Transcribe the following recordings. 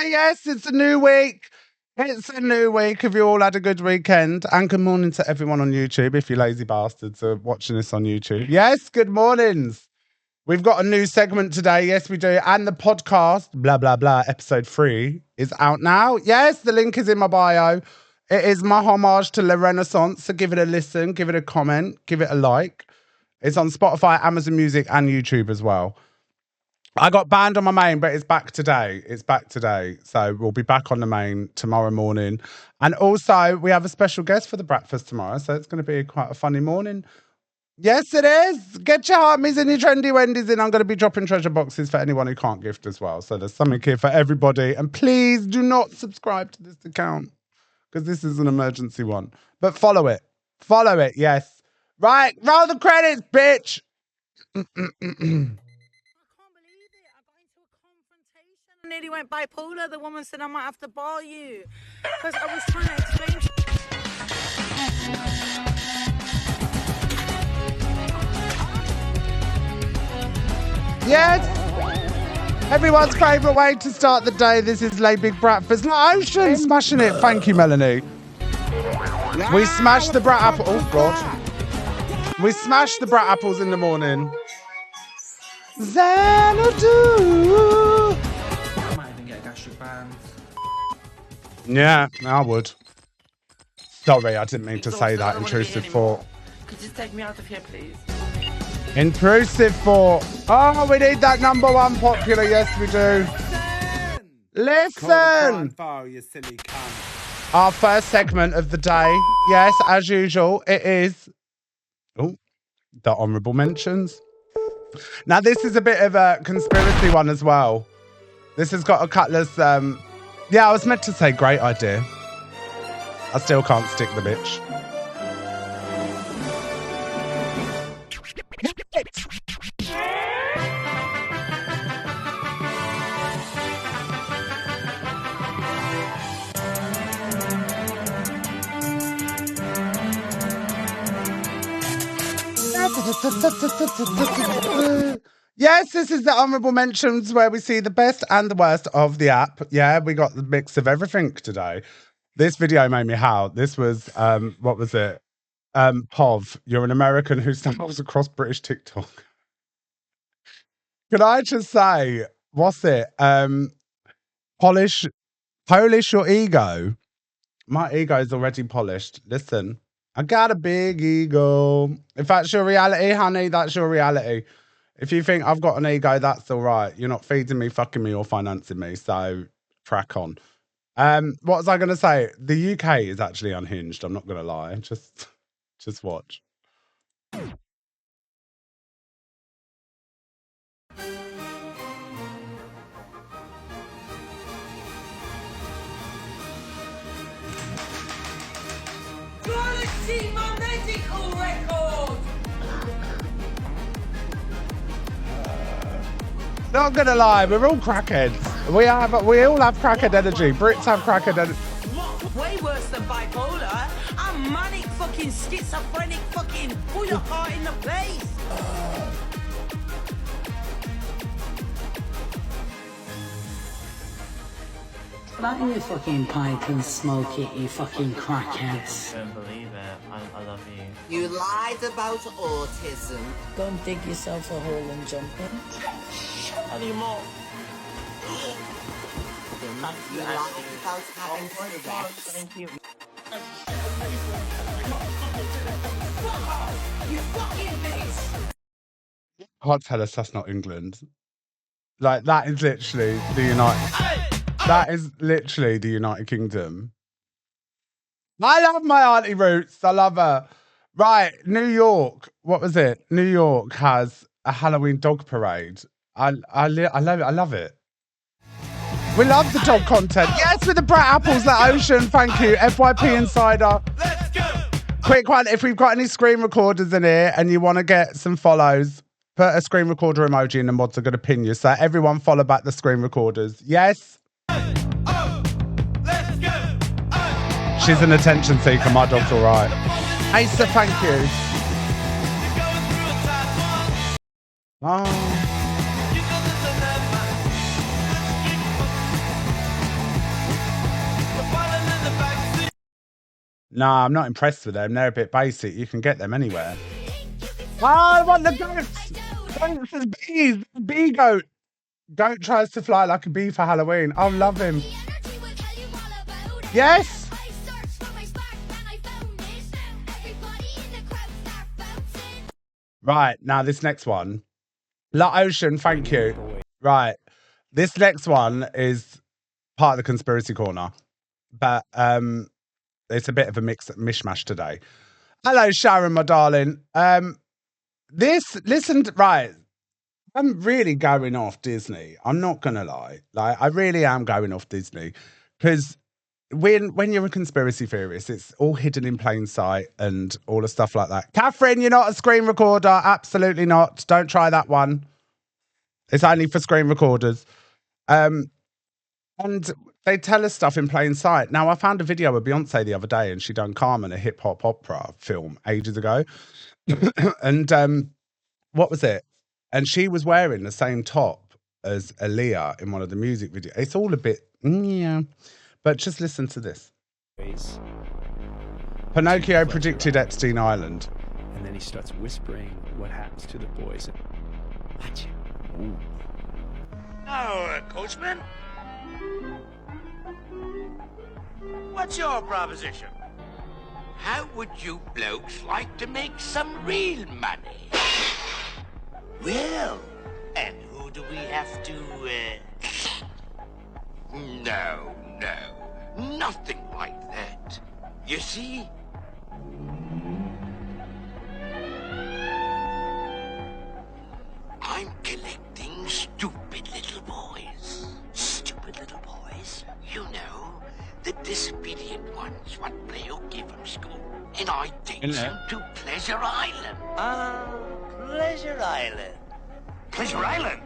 Yes, it's a new week. It's a new week. Have you all had a good weekend? And good morning to everyone on YouTube, if you lazy bastards are watching this on YouTube. Yes, good mornings. We've got a new segment today. Yes, we do. And the podcast, blah, blah, blah, episode 3 is out now. Yes, the link is in my bio. It is my homage to La Renaissance. So give it a listen, give it a comment, give it a like. It's on Spotify, Amazon Music, and YouTube as well. I got banned on my main, but it's back today. It's back today. So we'll be back on the main tomorrow morning. And also, we have a special guest for the BRATfast tomorrow. So it's going to be quite a funny morning. Yes, it is. Get your heartmies and your trendy wendies in. I'm going to be dropping treasure boxes for anyone who can't gift as well. So there's something here for everybody. And please do not subscribe to this account because this is an emergency one. But follow it. Follow it, yes. Right, roll the credits, bitch. I nearly went bipolar. The woman said I might have to bar you because I was trying to explain. Yes, everyone's favourite way to start the day. This is Lay Big BRATfast. No, Ocean smashing it. Thank you, Melanie. We smashed the brat apple. Oh God, we smashed the brat apples in the morning. Xanadu. Yeah, I would. Sorry, I didn't mean to say that. Intrusive thought. Could you take me out of here, please? Intrusive thought. Oh, we need that number one popular. Yes, we do. Listen. Our first segment of the day. Yes, as usual, it is. Oh, the honourable mentions. Now, this is a bit of a conspiracy one as well. This has got a couple of. Yeah, I was meant to say great idea. I still can't stick the bitch. Yes, this is the honourable mentions where we see the best and the worst of the app. Yeah, we got the mix of everything today. This video made me howl. This was, what was it? Pov, you're an American who stumbles across British TikTok. Could I just say, what's it? Polish your ego. My ego is already polished. Listen, I got a big ego. If that's your reality, honey, that's your reality. If you think I've got an ego, that's all right. You're not feeding me, fucking me, or financing me. So crack on. What was I going to say? The UK is actually unhinged. I'm not going to lie. Just watch. Gotta see my medical record. Not gonna lie, we're all crackheads. We all have crackhead energy. Brits have crackhead energy. Way worse than bipolar. I'm manic fucking schizophrenic fucking pull your heart in the place. That in your fucking pipe and smoke it, you fucking crackheads. I don't believe it. I love you. You lied about autism. Go and dig yourself a hole and jump in. Anymore. You lied about having Tourette's. Thank you. You fucking bitch. Can't tell us that's not England. Like, that is literally the That is literally the United Kingdom. I love my auntie Roots. I love her. Right, New York. What was it? New York has a Halloween dog parade. I love it. I love it. We love the dog content. Yes, with the brat apples, that Ocean. Thank you. FYP Insider. Let's go. Quick one. If we've got any screen recorders in here and you want to get some follows, put a screen recorder emoji and the mods are going to pin you. So everyone follow back the screen recorders. Yes. She's an attention seeker. My dog's all right. Asa, thank you. Oh. Nah, I'm not impressed with them. They're a bit basic. You can get them anywhere. Oh, I want the goats. Goats is bees. Bee goat. Goat tries to fly like a bee for Halloween. I love him. Yes. Right, now this next one. La Ocean, thank you. Right, this next one is part of the conspiracy corner, but it's a bit of a mishmash today. Hello, Sharon, my darling. Right, I'm really going off Disney. I'm not gonna lie. Like, I really am going off Disney because when you're a conspiracy theorist, it's all hidden in plain sight and all the stuff like that. Catherine, you're not a screen recorder. Absolutely not. Don't try that one. It's only for screen recorders. And they tell us stuff in plain sight. Now, I found a video of Beyonce the other day and she done Carmen, a hip hop opera film ages ago. And what was it? And she was wearing the same top as Aaliyah in one of the music videos. It's all a bit, yeah. But just listen to this. Pinocchio predicted Epstein Island. And then he starts whispering what happens to the boys. Watch it. Ooh. Now, Coachman. What's your proposition? How would you blokes like to make some real money? Well, and who do we have to, No, nothing like that. You see? I'm collecting stupid little boys. Stupid little boys? You know, the disobedient ones what play hooky from school. And I takes them to Pleasure Island. Pleasure Island. Pleasure Island?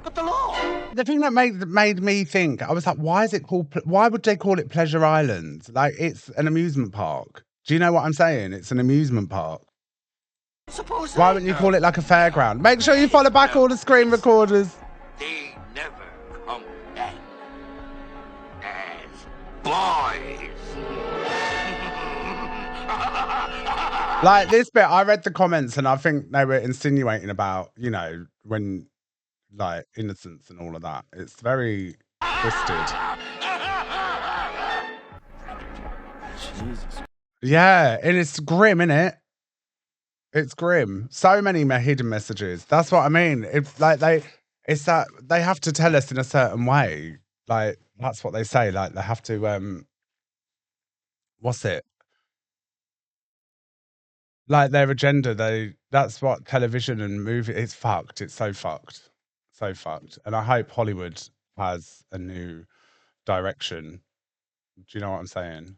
But the law. The thing that made me think, I was like, why would they call it Pleasure Island? Like, it's an amusement park. Do you know what I'm saying? It's an amusement park. Suppose Why wouldn't you call it like a fairground? Make sure you follow back all the screen recorders. They never come back as boys. Like this bit, I read the comments and I think they were insinuating about, you know, when like innocence and all of that. It's very twisted. Jesus. Yeah, and it's grim, innit? It's grim. So many hidden messages. That's what I mean. It's like they have to tell us in a certain way. Like that's what they say. Like they have to what's it? Like their agenda, that's what television and movie, it's fucked. It's so fucked. So fucked. And I hope Hollywood has a new direction. Do you know what I'm saying?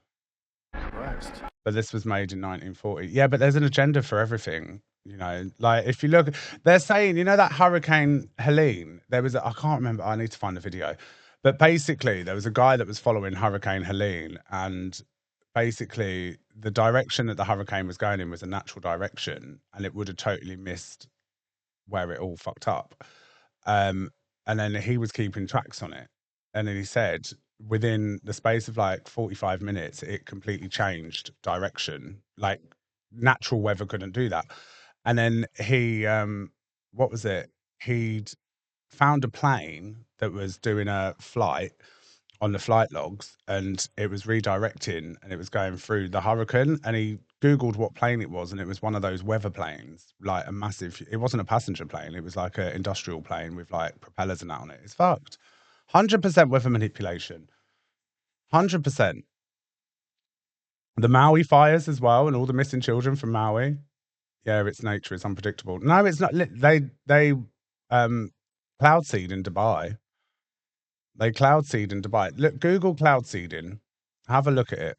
Christ. But this was made in 1940. Yeah, but there's an agenda for everything. You know, like if you look, they're saying, you know, that Hurricane Helene, I can't remember, I need to find the video. But basically, there was a guy that was following Hurricane Helene, and basically the direction that the hurricane was going in was a natural direction, and it would have totally missed where it all fucked up. And then he was keeping tracks on it. And then he said, within the space of like 45 minutes, it completely changed direction. Like natural weather couldn't do that. And then he, what was it? He'd found a plane that was doing a flight on the flight logs, and it was redirecting and it was going through the hurricane, and he Googled what plane it was, and it was one of those weather planes, like a massive, it wasn't a passenger plane, it was like an industrial plane with like propellers and that on it. It's fucked. 100% weather manipulation. 100%. The Maui fires as well, and all the missing children from Maui. Yeah, it's nature, it's unpredictable. No, it's not. They cloud seed in Dubai. They cloud seed in Dubai. Look, Google cloud seeding. Have a look at it.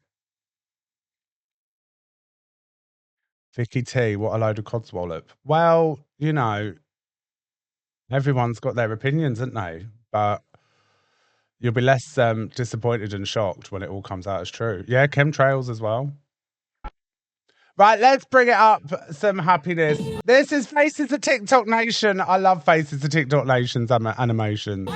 Vicky T, what a load of codswallop. Well, you know, everyone's got their opinions, haven't they? But you'll be less disappointed and shocked when it all comes out as true. Yeah, chemtrails as well. Right, let's bring it up some happiness. This is Faces of TikTok Nation. I love Faces of TikTok Nation's animations.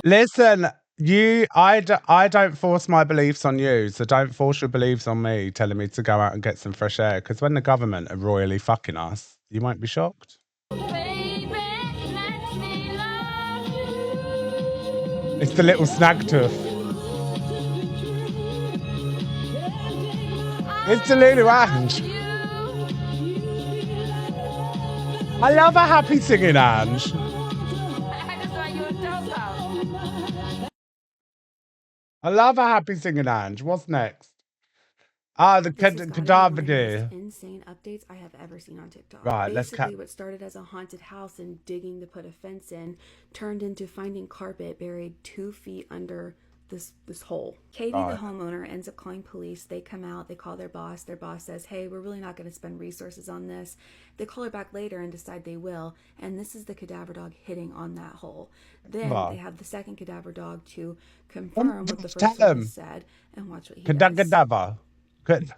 Listen, I don't force my beliefs on you, so don't force your beliefs on me telling me to go out and get some fresh air, because when the government are royally fucking us, you won't be shocked. It's the little snag tooth. It's the Lulu Ange. I love a happy singing Ange. I love a happy singing Ange. What's next? Ah, the cadaver deer. Insane updates I have ever seen on TikTok. Right, Basically, what started as a haunted house and digging to put a fence in turned into finding carpet buried 2 feet under this hole. Katie, the homeowner, ends up calling police. They come out, they call their boss. Their boss says, hey, we're really not going to spend resources on this. They call her back later and decide they will. And this is the cadaver dog hitting on that hole. Then they have the second cadaver dog to confirm what the first one said and watch what he does. Cadaver. Good.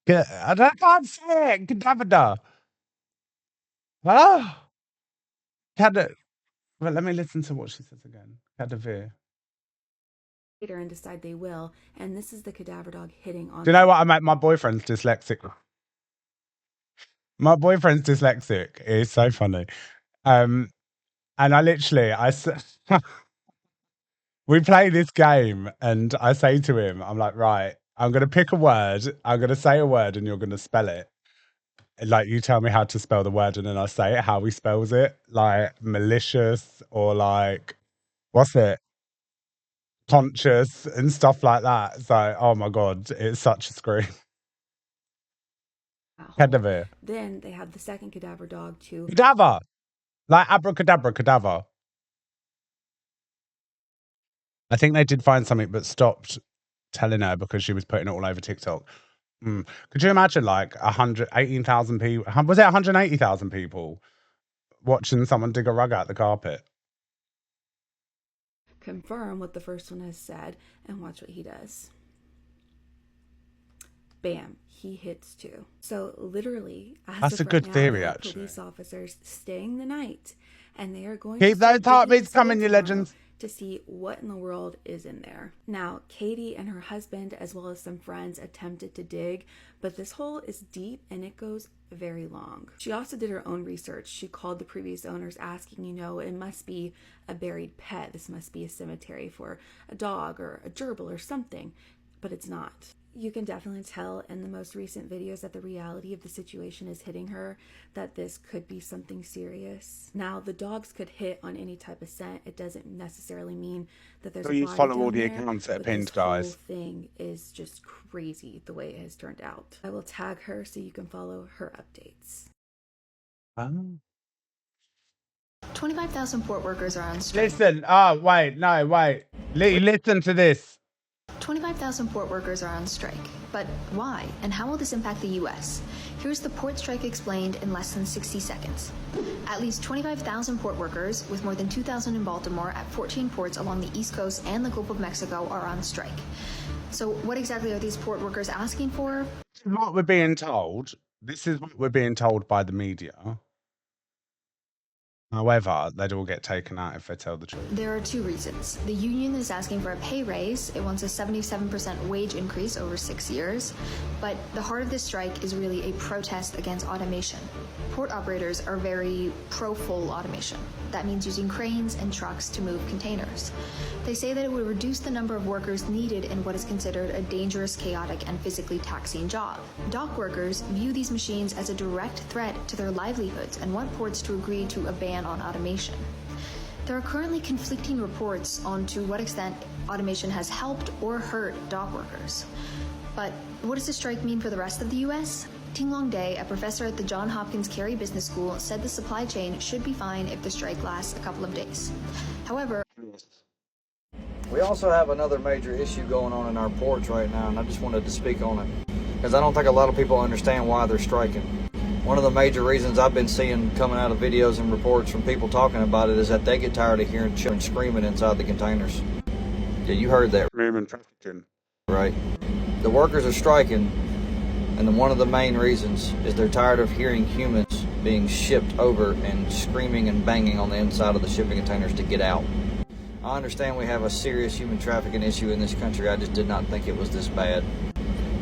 I can't say it. Cadaver. Oh. Well, let me listen to what she says again. Cadaver. And decide they will. And this is the cadaver dog hitting on. Do you know what? My boyfriend's dyslexic. My boyfriend's dyslexic. It's so funny. And we play this game, and I say to him, I'm like, right, I'm going to pick a word. I'm going to say a word, and you're going to spell it. Like, you tell me how to spell the word, and then I say it, how he spells it. Like, malicious, or like, what's it? Conscious, and stuff like that. So, oh my God, it's such a scream. Cadaver. Then they have the second cadaver dog to... Cadaver! Like abracadabra, cadaver. I think they did find something, but stopped telling her because she was putting it all over TikTok. Could you imagine, like, 118,000 people? Was it 180,000 people watching someone dig a rug out the carpet? Confirm what the first one has said and watch what he does. Bam, he hits 2. So literally, that's a good theory, actually. Police officers staying the night, and they are going to keep those heartbeats coming, you legends, to see what in the world is in there. Now, Katie and her husband, as well as some friends, attempted to dig, but this hole is deep and it goes very long. She also did her own research. She called the previous owners asking, it must be a buried pet. This must be a cemetery for a dog or a gerbil or something, but it's not. You can definitely tell in the most recent videos that the reality of the situation is hitting her, that this could be something serious. Now, the dogs could hit on any type of scent. It doesn't necessarily mean that there's a body follow all the there, accounts that are pinned, guys. This whole thing is just crazy the way it has turned out. I will tag her so you can follow her updates. 25,000 port workers are on strike. Listen, listen to this. 25,000 port workers are on strike. But why? And how will this impact the U.S.? Here's the port strike explained in less than 60 seconds. At least 25,000 port workers, with more than 2,000 in Baltimore at 14 ports along the East Coast and the Gulf of Mexico, are on strike. So what exactly are these port workers asking for? This is what we're being told. This is what we're being told by the media. However, they'd all get taken out if they tell the truth. There are 2 reasons. The union is asking for a pay raise. It wants a 77% wage increase over 6 years. But the heart of this strike is really a protest against automation. Port operators are very pro-full automation. That means using cranes and trucks to move containers. They say that it would reduce the number of workers needed in what is considered a dangerous, chaotic, and physically taxing job. Dock workers view these machines as a direct threat to their livelihoods and want ports to agree to a ban on automation. There are currently conflicting reports on to what extent automation has helped or hurt dock workers. But what does the strike mean for the rest of the U.S.? Ting-Long Day, a professor at the Johns Hopkins Carey Business School, said the supply chain should be fine if the strike lasts a couple of days. However, we also have another major issue going on in our ports right now, and I just wanted to speak on it because I don't think a lot of people understand why they're striking. One of the major reasons I've been seeing coming out of videos and reports from people talking about it is that they get tired of hearing children screaming inside the containers. Yeah, you heard that. Right. The workers are striking, and one of the main reasons is they're tired of hearing humans being shipped over and screaming and banging on the inside of the shipping containers to get out. I understand we have a serious human trafficking issue in this country. I just did not think it was this bad.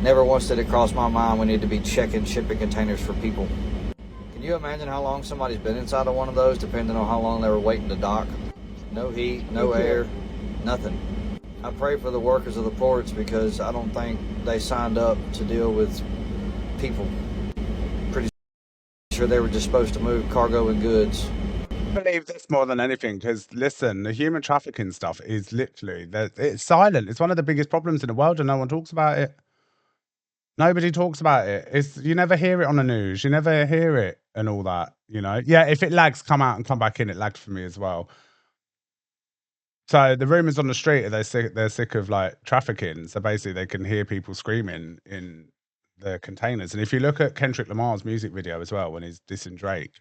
Never once did it cross my mind we need to be checking shipping containers for people. Can you imagine how long somebody's been inside of one of those, depending on how long they were waiting to dock? No heat, no air, nothing. I pray for the workers of the ports because I don't think they signed up to deal with people. Pretty sure they were just supposed to move cargo and goods. I believe this more than anything because, listen, the human trafficking stuff is literally, it's silent. It's one of the biggest problems in the world and no one talks about it. Nobody talks about it. You never hear it on the news. You never hear it and all that, you know. Yeah, if it lags, come out and come back in. It lagged for me as well. So the rumors on the street are they're sick of like trafficking. So basically they can hear people screaming in the containers. And if you look at Kendrick Lamar's music video as well, when he's dissing Drake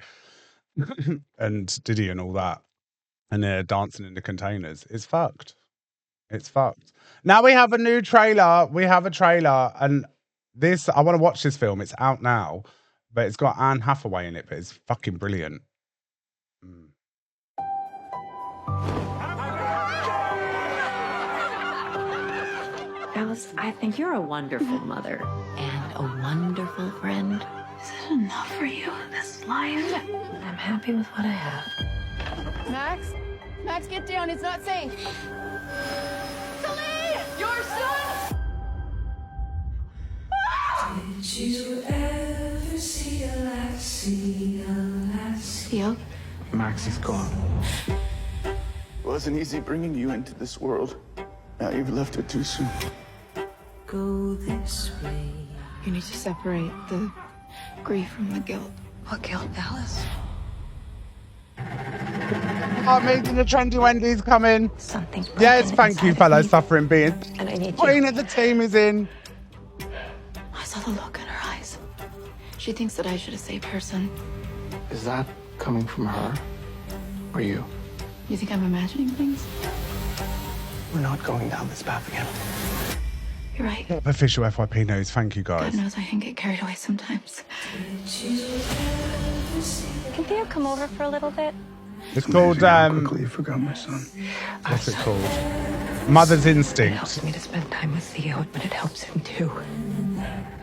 and Diddy and all that, and they're dancing in the containers, it's fucked. It's fucked. Now we have a new trailer. We have a trailer, and this, I want to watch this film. It's out now, but it's got Anne Hathaway in it, but it's fucking brilliant. Alice, I think you're a wonderful mother and a wonderful friend. Is it enough for you in this life? I'm happy with what I have. Max? Max, get down. It's not safe. Celine! Your son! Did you ever see a lassie, Theo? Max is gone. It wasn't easy bringing you into this world. Now you've left it too soon. go this way? You need to separate the grief from the guilt. What guilt, Alice? Oh, amazing, the trendy Wendy's coming. Something's yes, thank you, fellow suffering being. And I need Queen you. of the team is in. I saw the look in her eyes. She thinks that I should have saved her son. Is that coming from her or you? You think I'm imagining things? We're not going down this path again. You're right. Official FYP news, thank you guys. God knows I can get carried away sometimes. Can Theo come over for a little bit? It's called, quickly you forgot my son. what's it called? Mother's It Instinct. helps me to spend time with Theo, but it helps him too.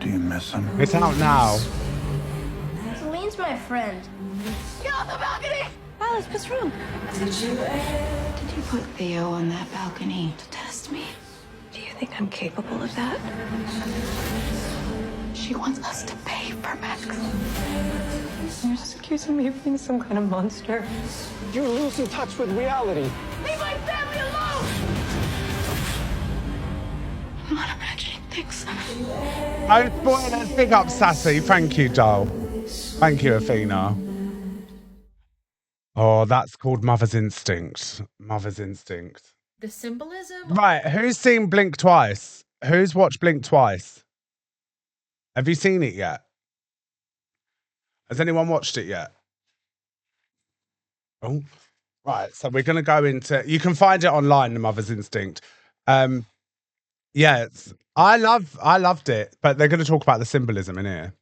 Do you miss him? It's out now. Celine's my friend. Get off the balcony! Alice, what's wrong? Did you put Theo on that balcony to test me? Do you think I'm capable of that? She wants us to pay for Max. You're just accusing me of being some kind of monster. You're losing touch with reality. Leave my family alone! I'm not imagining things. Oh, spoilers, big up Sassy. Thank you, doll. Thank you, Athena. Oh, that's called Mother's Instinct. Mother's Instinct. The symbolism. Right, who's seen Blink Twice? Who's watched Blink Twice? Have you seen it yet? Has anyone watched it yet? Oh, right. So we're going to go into. You can find it online. The Mother's Instinct. Yeah, I loved it, but they're going to talk about the symbolism in here.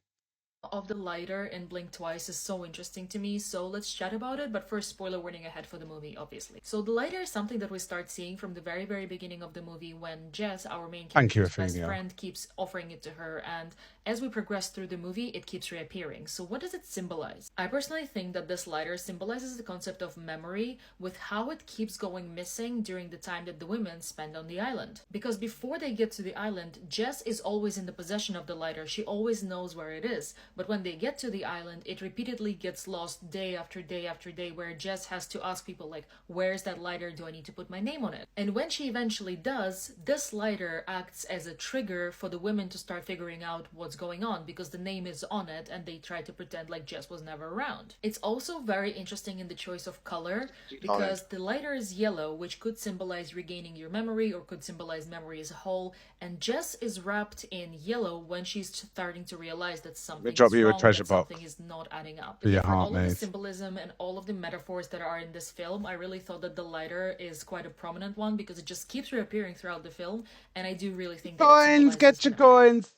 Of the lighter in Blink Twice is so interesting to me, so let's chat about it. But first, spoiler warning ahead for the movie, obviously. So the lighter is something that we start seeing from the very, very beginning of the movie when Jess, our main character's best friend, keeps offering it to her, and as we progress through the movie, it keeps reappearing. So what does it symbolize? I personally think that this lighter symbolizes the concept of memory with how it keeps going missing during the time that the women spend on the island. Because before they get to the island, Jess is always in the possession of the lighter. She always knows where it is. But when they get to the island, it repeatedly gets lost day after day after day, where Jess has to ask people like, where's that lighter? Do I need to put my name on it? And when she eventually does, this lighter acts as a trigger for the women to start figuring out what's going on, because the name is on it and they try to pretend like Jess was never around. It's also very interesting in the choice of color, because the lighter is yellow, which could symbolize regaining your memory or could symbolize memory as a whole, and Jess is wrapped in yellow when she's starting to realize that something is you a wrong, treasure that box something is not adding up. for your For all heart, of the mate. symbolism and all of the metaphors that are in this film, I really thought that the lighter is quite a prominent one, because it just keeps reappearing throughout the film, and I do really think that Coins, get your coins.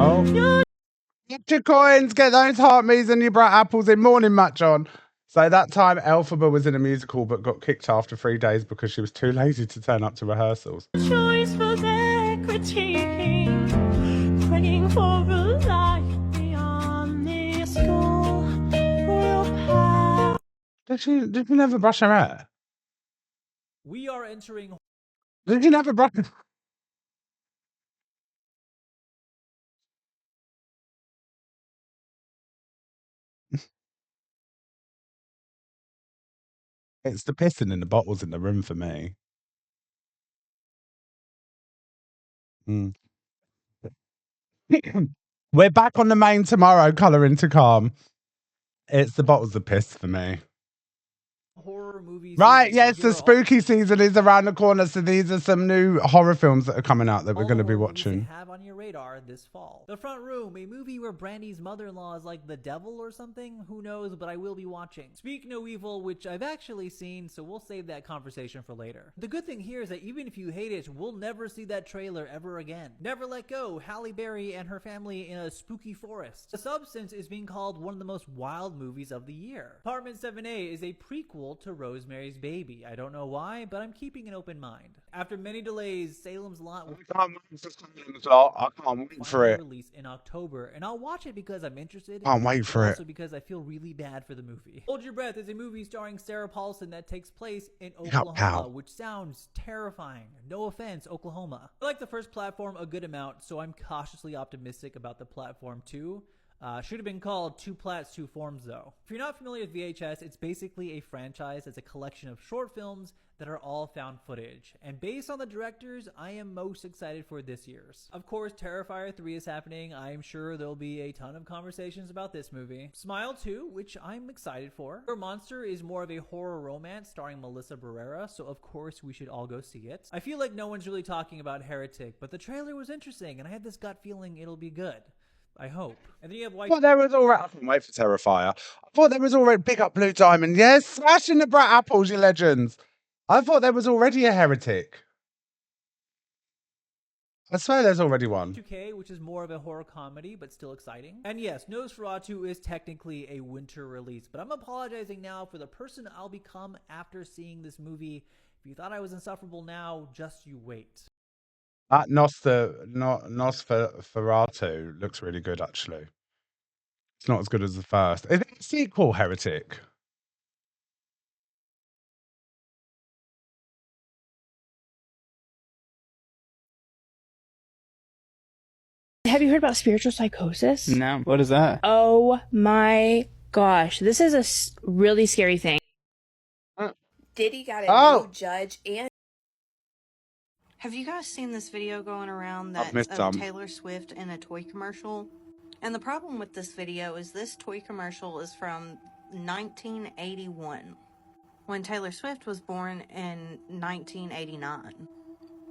Oh. Get your coins, get those heart me's and your brat apples in. Morning, Matt John. So that time, Elphaba was in a musical but got kicked after 3 days because she was too lazy to turn up to rehearsals. Choice for their critiquing, praying for a life beyond this school. Did she never brush her hair? We are entering. Did she never brush? It's the pissing in the bottles in the room for me. Mm. We're back on the main tomorrow, colouring to calm. It's the bottles of piss for me. Horror movie Right, season, yes, so the here are spooky season is around the corner, so these are some new horror films that are coming out that we're all going to be horror movies watching. to have on your radar this fall. The Front Room, a movie where Brandy's mother-in-law is like the devil or something. Who knows, but I will be watching. Speak No Evil, which I've actually seen, so we'll save that conversation for later. The good thing here is that even if you hate it, we'll never see that trailer ever again. Never Let Go, Halle Berry and her family in a spooky forest. The Substance is being called one of the most wild movies of the year. Apartment 7A is a prequel to Rosemary's Baby. I don't know why, but I'm keeping an open mind. After many delays, Salem's Lot will I can't wait for it. release in October, and I'll watch it because I'm interested. Can't wait for it. Also because I feel really bad for the movie. Hold Your Breath is a movie starring Sarah Paulson that takes place in Oklahoma, which sounds terrifying. No offense, Oklahoma. I like the first platform a good amount, so I'm cautiously optimistic about the platform 2. Should have been called Two Plats, Two Forms, though. If you're not familiar with VHS, it's basically a franchise that's a collection of short films that are all found footage. And based on the directors, I am most excited for this year's. Of course, Terrifier 3 is happening. I am sure there'll be a ton of conversations about this movie. Smile 2, which I'm excited for. Your Monster is more of a horror romance starring Melissa Barrera, so of course we should all go see it. I feel like no one's really talking about Heretic, but the trailer was interesting, and I had this gut feeling it'll be good. I hope. And then you have White. Well, there was already. I can't wait for Terrifier. I thought there was already. Big up Blue Diamond. Yes, smashing the brat apples, you legends. I thought there was already a Heretic. I swear there's already one. 2K, which is more of a horror comedy, but still exciting. And yes, Nosferatu is technically a winter release, but I'm apologizing now for the person I'll become after seeing this movie. If you thought I was insufferable now, just you wait. That Nosferatu looks really good, actually. It's not as good as the first. Is it a sequel, Heretic? Have you heard about spiritual psychosis? No. What is that? Oh my gosh. This is a really scary thing. Diddy got a new judge and... Have you guys seen this video going around that's of Taylor Swift in a toy commercial? And the problem with this video is this toy commercial is from 1981, when Taylor Swift was born in 1989.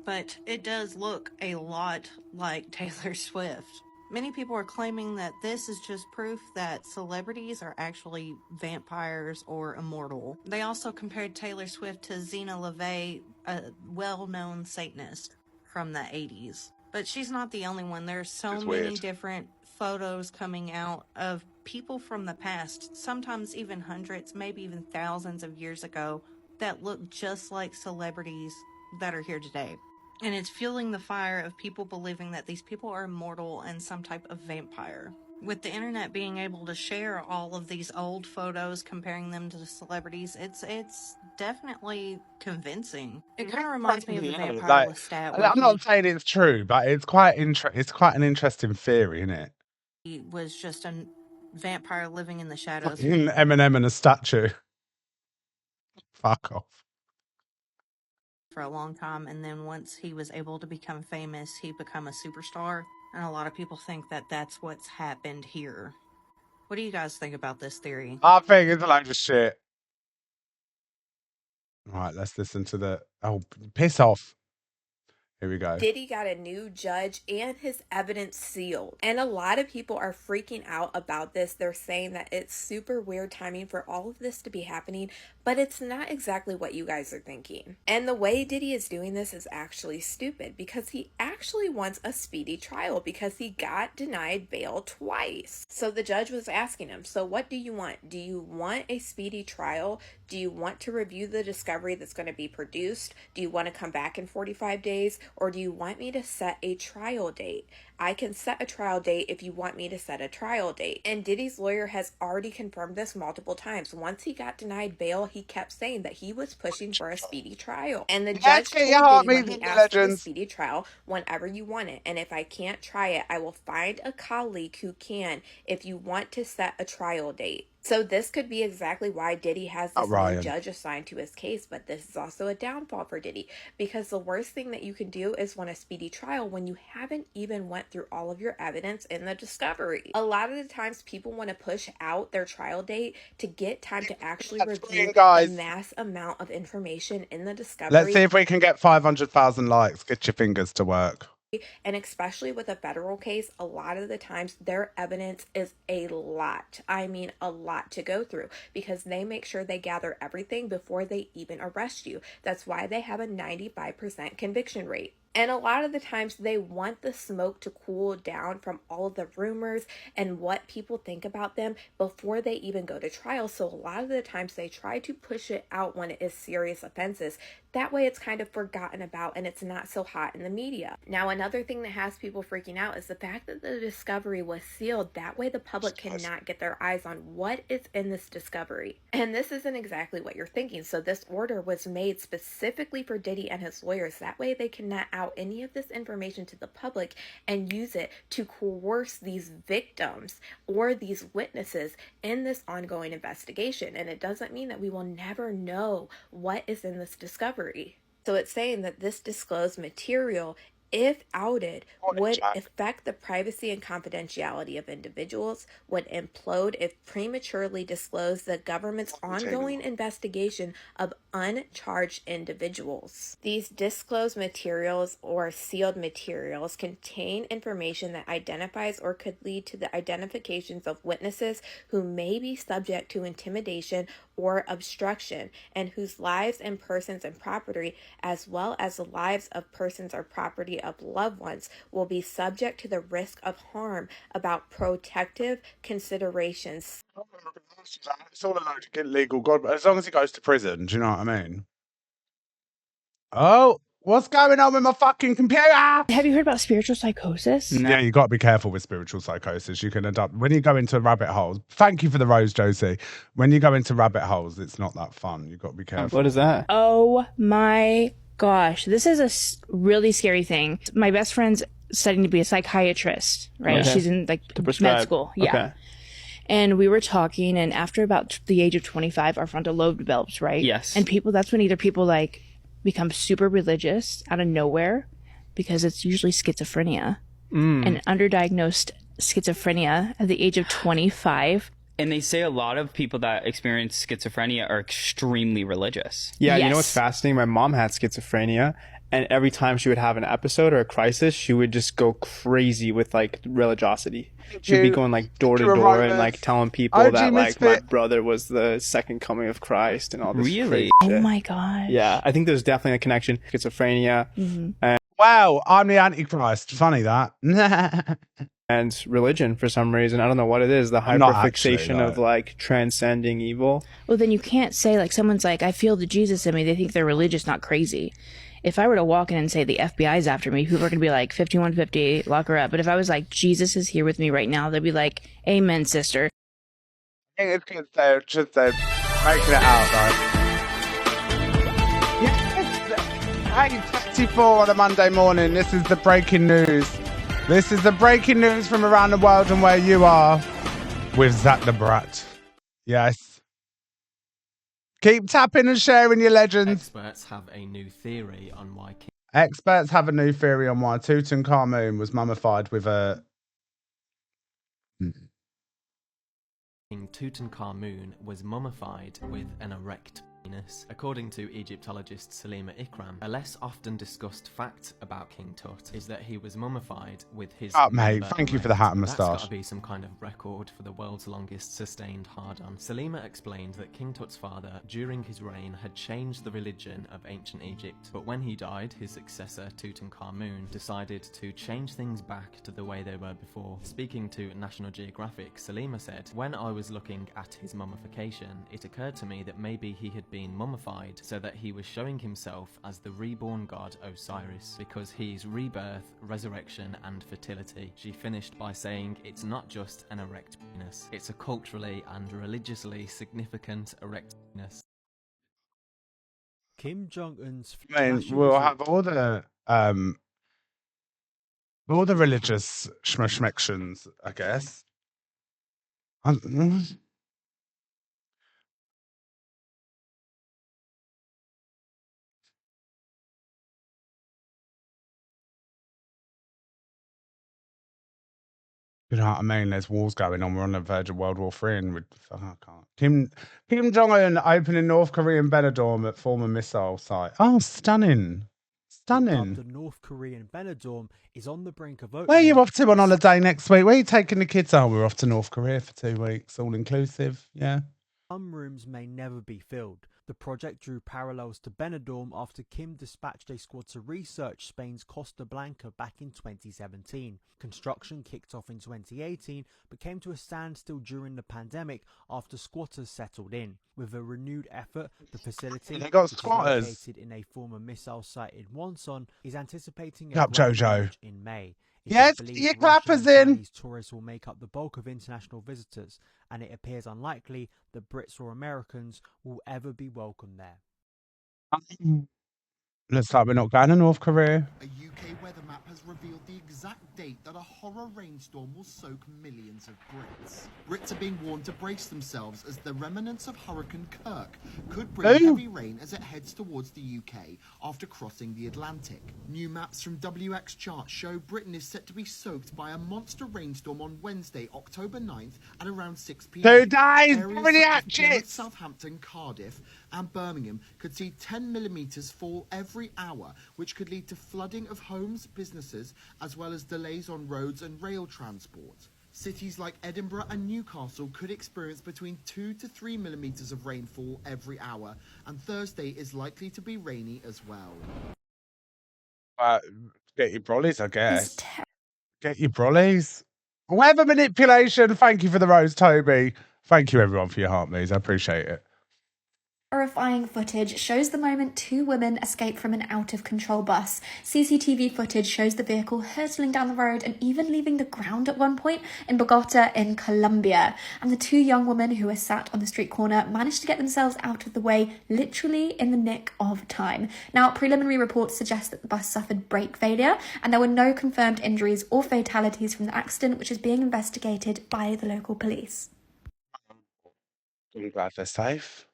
But it does look a lot like Taylor Swift. Many people are claiming that this is just proof that celebrities are actually vampires or immortal. They also compared Taylor Swift to Zena LaVey, a well-known Satanist from the 80s. But she's not the only one. There's so many different photos coming out of people from the past, sometimes even hundreds, maybe even thousands of years ago, that look just like celebrities that are here today. And it's fueling the fire of people believing that these people are immortal and some type of vampire. With the internet being able to share all of these old photos, comparing them to the celebrities, it's definitely convincing. It kind of reminds me of the vampire Lestat. I'm not saying it's true, but it's quite an interesting theory, isn't it? He was just a vampire living in the shadows. Eminem and a statue. Fuck off. For a long time, and then once he was able to become famous, he became a superstar, and a lot of people think that that's what's happened here. What do you guys think about this theory? I think it's a load of shit. All right, let's listen to the... Oh, piss off. Here we go. Diddy got a new judge and his evidence sealed. And a lot of people are freaking out about this. They're saying that it's super weird timing for all of this to be happening, but it's not exactly what you guys are thinking. And the way Diddy is doing this is actually stupid because he actually wants a speedy trial because he got denied bail twice. So the judge was asking him, so what do you want? Do you want a speedy trial? Do you want to review the discovery that's going to be produced? Do you want to come back in 45 days? Or do you want me to set a trial date? I can set a trial date if you want me to set a trial date. And Diddy's lawyer has already confirmed this multiple times. Once he got denied bail, he kept saying that he was pushing for a speedy trial. And the judge told Diddy when he asked for the speedy trial, whenever you want it. And if I can't try it, I will find a colleague who can if you want to set a trial date. So this could be exactly why Diddy has this new judge assigned to his case, but this is also a downfall for Diddy because the worst thing that you can do is want a speedy trial when you haven't even went through all of your evidence in the discovery. A lot of the times people want to push out their trial date to get time to actually review the mass amount of information in the discovery. Let's see if we can get 500,000 likes. Get your fingers to work. And especially with a federal case, a lot of the times their evidence is a lot. I mean, a lot to go through because they make sure they gather everything before they even arrest you. That's why they have a 95% conviction rate. And a lot of the times they want the smoke to cool down from all of the rumors and what people think about them before they even go to trial. So a lot of the times they try to push it out when it is serious offenses. That way it's kind of forgotten about and it's not so hot in the media. Now, another thing that has people freaking out is the fact that the discovery was sealed. That way the public cannot get their eyes on what is in this discovery. And this isn't exactly what you're thinking. So this order was made specifically for Diddy and his lawyers. That way they cannot out any of this information to the public and use it to coerce these victims or these witnesses in this ongoing investigation. And it doesn't mean that we will never know what is in this discovery. So it's saying that this disclosed material, if outed, would affect the privacy and confidentiality of individuals, would implode if prematurely disclosed the government's ongoing investigation of uncharged individuals. These disclosed materials or sealed materials contain information that identifies or could lead to the identifications of witnesses who may be subject to intimidation or obstruction and whose lives and persons and property, as well as the lives of persons or property of loved ones, will be subject to the risk of harm about protective considerations. It's all a load of illegal God, but as long as he goes to prison, do you know what I mean? Oh, what's going on with my fucking computer? Have you heard about spiritual psychosis? No. Yeah, you got to be careful with spiritual psychosis. You can adopt when you go into rabbit holes. Thank you for the rose, Josie. When you go into rabbit holes, it's not that fun. You've got to be careful. What is that? Oh my gosh, this is a really scary thing. My best friend's studying to be a psychiatrist, right? Okay. She's in like med school. Yeah. Okay. And we were talking, and after about the age of 25, our frontal lobe develops, right? Yes. And that's when either people like become super religious out of nowhere, because it's usually schizophrenia, and underdiagnosed schizophrenia at the age of 25. And they say a lot of people that experience schizophrenia are extremely religious. Yeah, yes. You know what's fascinating? My mom had schizophrenia, and every time she would have an episode or a crisis, she would just go crazy with like religiosity. She'd be going like door to door and like telling people that like my brother was the second coming of Christ and all this. Really? Oh my god. Yeah, I think there's definitely a connection. Schizophrenia. And wow, I'm the Antichrist. Funny that. And religion for some reason. I don't know what it is. The hyperfixation of like transcending evil. Well, then you can't say like someone's like, I feel the Jesus in me. They think they're religious, not crazy. If I were to walk in and say the FBI's after me, people are going to be like, 5150, lock her up. But if I was like, Jesus is here with me right now, they'd be like, amen, sister. I think it's good they're just making it out, right? Yes! Hey, 24 on a Monday morning. This is the breaking news. This is the breaking news from around the world and where you are with ZAC the Brat. Yes. Keep tapping and sharing your legends. Experts have a new theory on why Tutankhamun was mummified with a... King Tutankhamun was mummified with an erect penis. According to Egyptologist Salima Ikram, a less often discussed fact about King Tut is that he was mummified with his mate, thank you for the hat and That's got moustache. to be some kind of record for the world's longest sustained hard-on. Salima explained that King Tut's father, during his reign, had changed the religion of ancient Egypt, but when he died, his successor Tutankhamun decided to change things back to the way they were before. Speaking to National Geographic, Salima said, "When I was looking at his mummification, it occurred to me that maybe he had been mummified so that he was showing himself as the reborn god Osiris, because he's rebirth, resurrection and fertility." She finished by saying, "It's not just an erect penis, it's a culturally and religiously significant erect penis." Kim Jong-un's I mean, we'll have all the religious schmections, I guess. You know what I mean? There's wars going on. We're on the verge of World War III, and I can't. Kim Jong-un opening North Korean Benidorm at former missile site. Oh, stunning. Stunning. The North Korean Benidorm is on the brink of opening. Where are you off to on holiday next week? Where are you taking the kids? Oh, we're off to North Korea for 2 weeks, all inclusive. Yeah. Some rooms may never be filled. The project drew parallels to Benidorm after Kim dispatched a squad to research Spain's Costa Blanca back in 2017. Construction kicked off in 2018 but came to a standstill during the pandemic after squatters settled in. With a renewed effort, the facility, They got which is squatters. located in a former missile site in Wonsan, is anticipating Up, a grand Jojo. launch in May. Yes, your clappers in. Chinese tourists will make up the bulk of international visitors, and it appears unlikely that Brits or Americans will ever be welcome there. Looks like we're not going to North Korea. A UK weather map has revealed the exact date that a horror rainstorm will soak millions of Brits. Brits are being warned to brace themselves as the remnants of Hurricane Kirk could bring heavy rain as it heads towards the UK after crossing the Atlantic. New maps from WX Chart show Britain is set to be soaked by a monster rainstorm on Wednesday, October 9th at around 6 p.m. 2 days, Areas such as Southampton, Cardiff and Birmingham could see 10 millimetres fall every hour, which could lead to flooding of homes, businesses, as well as delays on roads and rail transport. Cities like Edinburgh and Newcastle could experience between 2 to 3 millimetres of rainfall every hour, and Thursday is likely to be rainy as well. Get your brollies, I guess. Get your brollies. Weather manipulation. Thank you for the rose, Toby. Thank you, everyone, for your heart moves. I appreciate it. Horrifying footage shows the moment 2 women escape from an out-of-control bus. CCTV footage shows the vehicle hurtling down the road and even leaving the ground at one point in Bogota in Colombia. And the 2 young women who were sat on the street corner managed to get themselves out of the way literally in the nick of time. Now, preliminary reports suggest that the bus suffered brake failure and there were no confirmed injuries or fatalities from the accident, which is being investigated by the local police. I'm glad they're safe.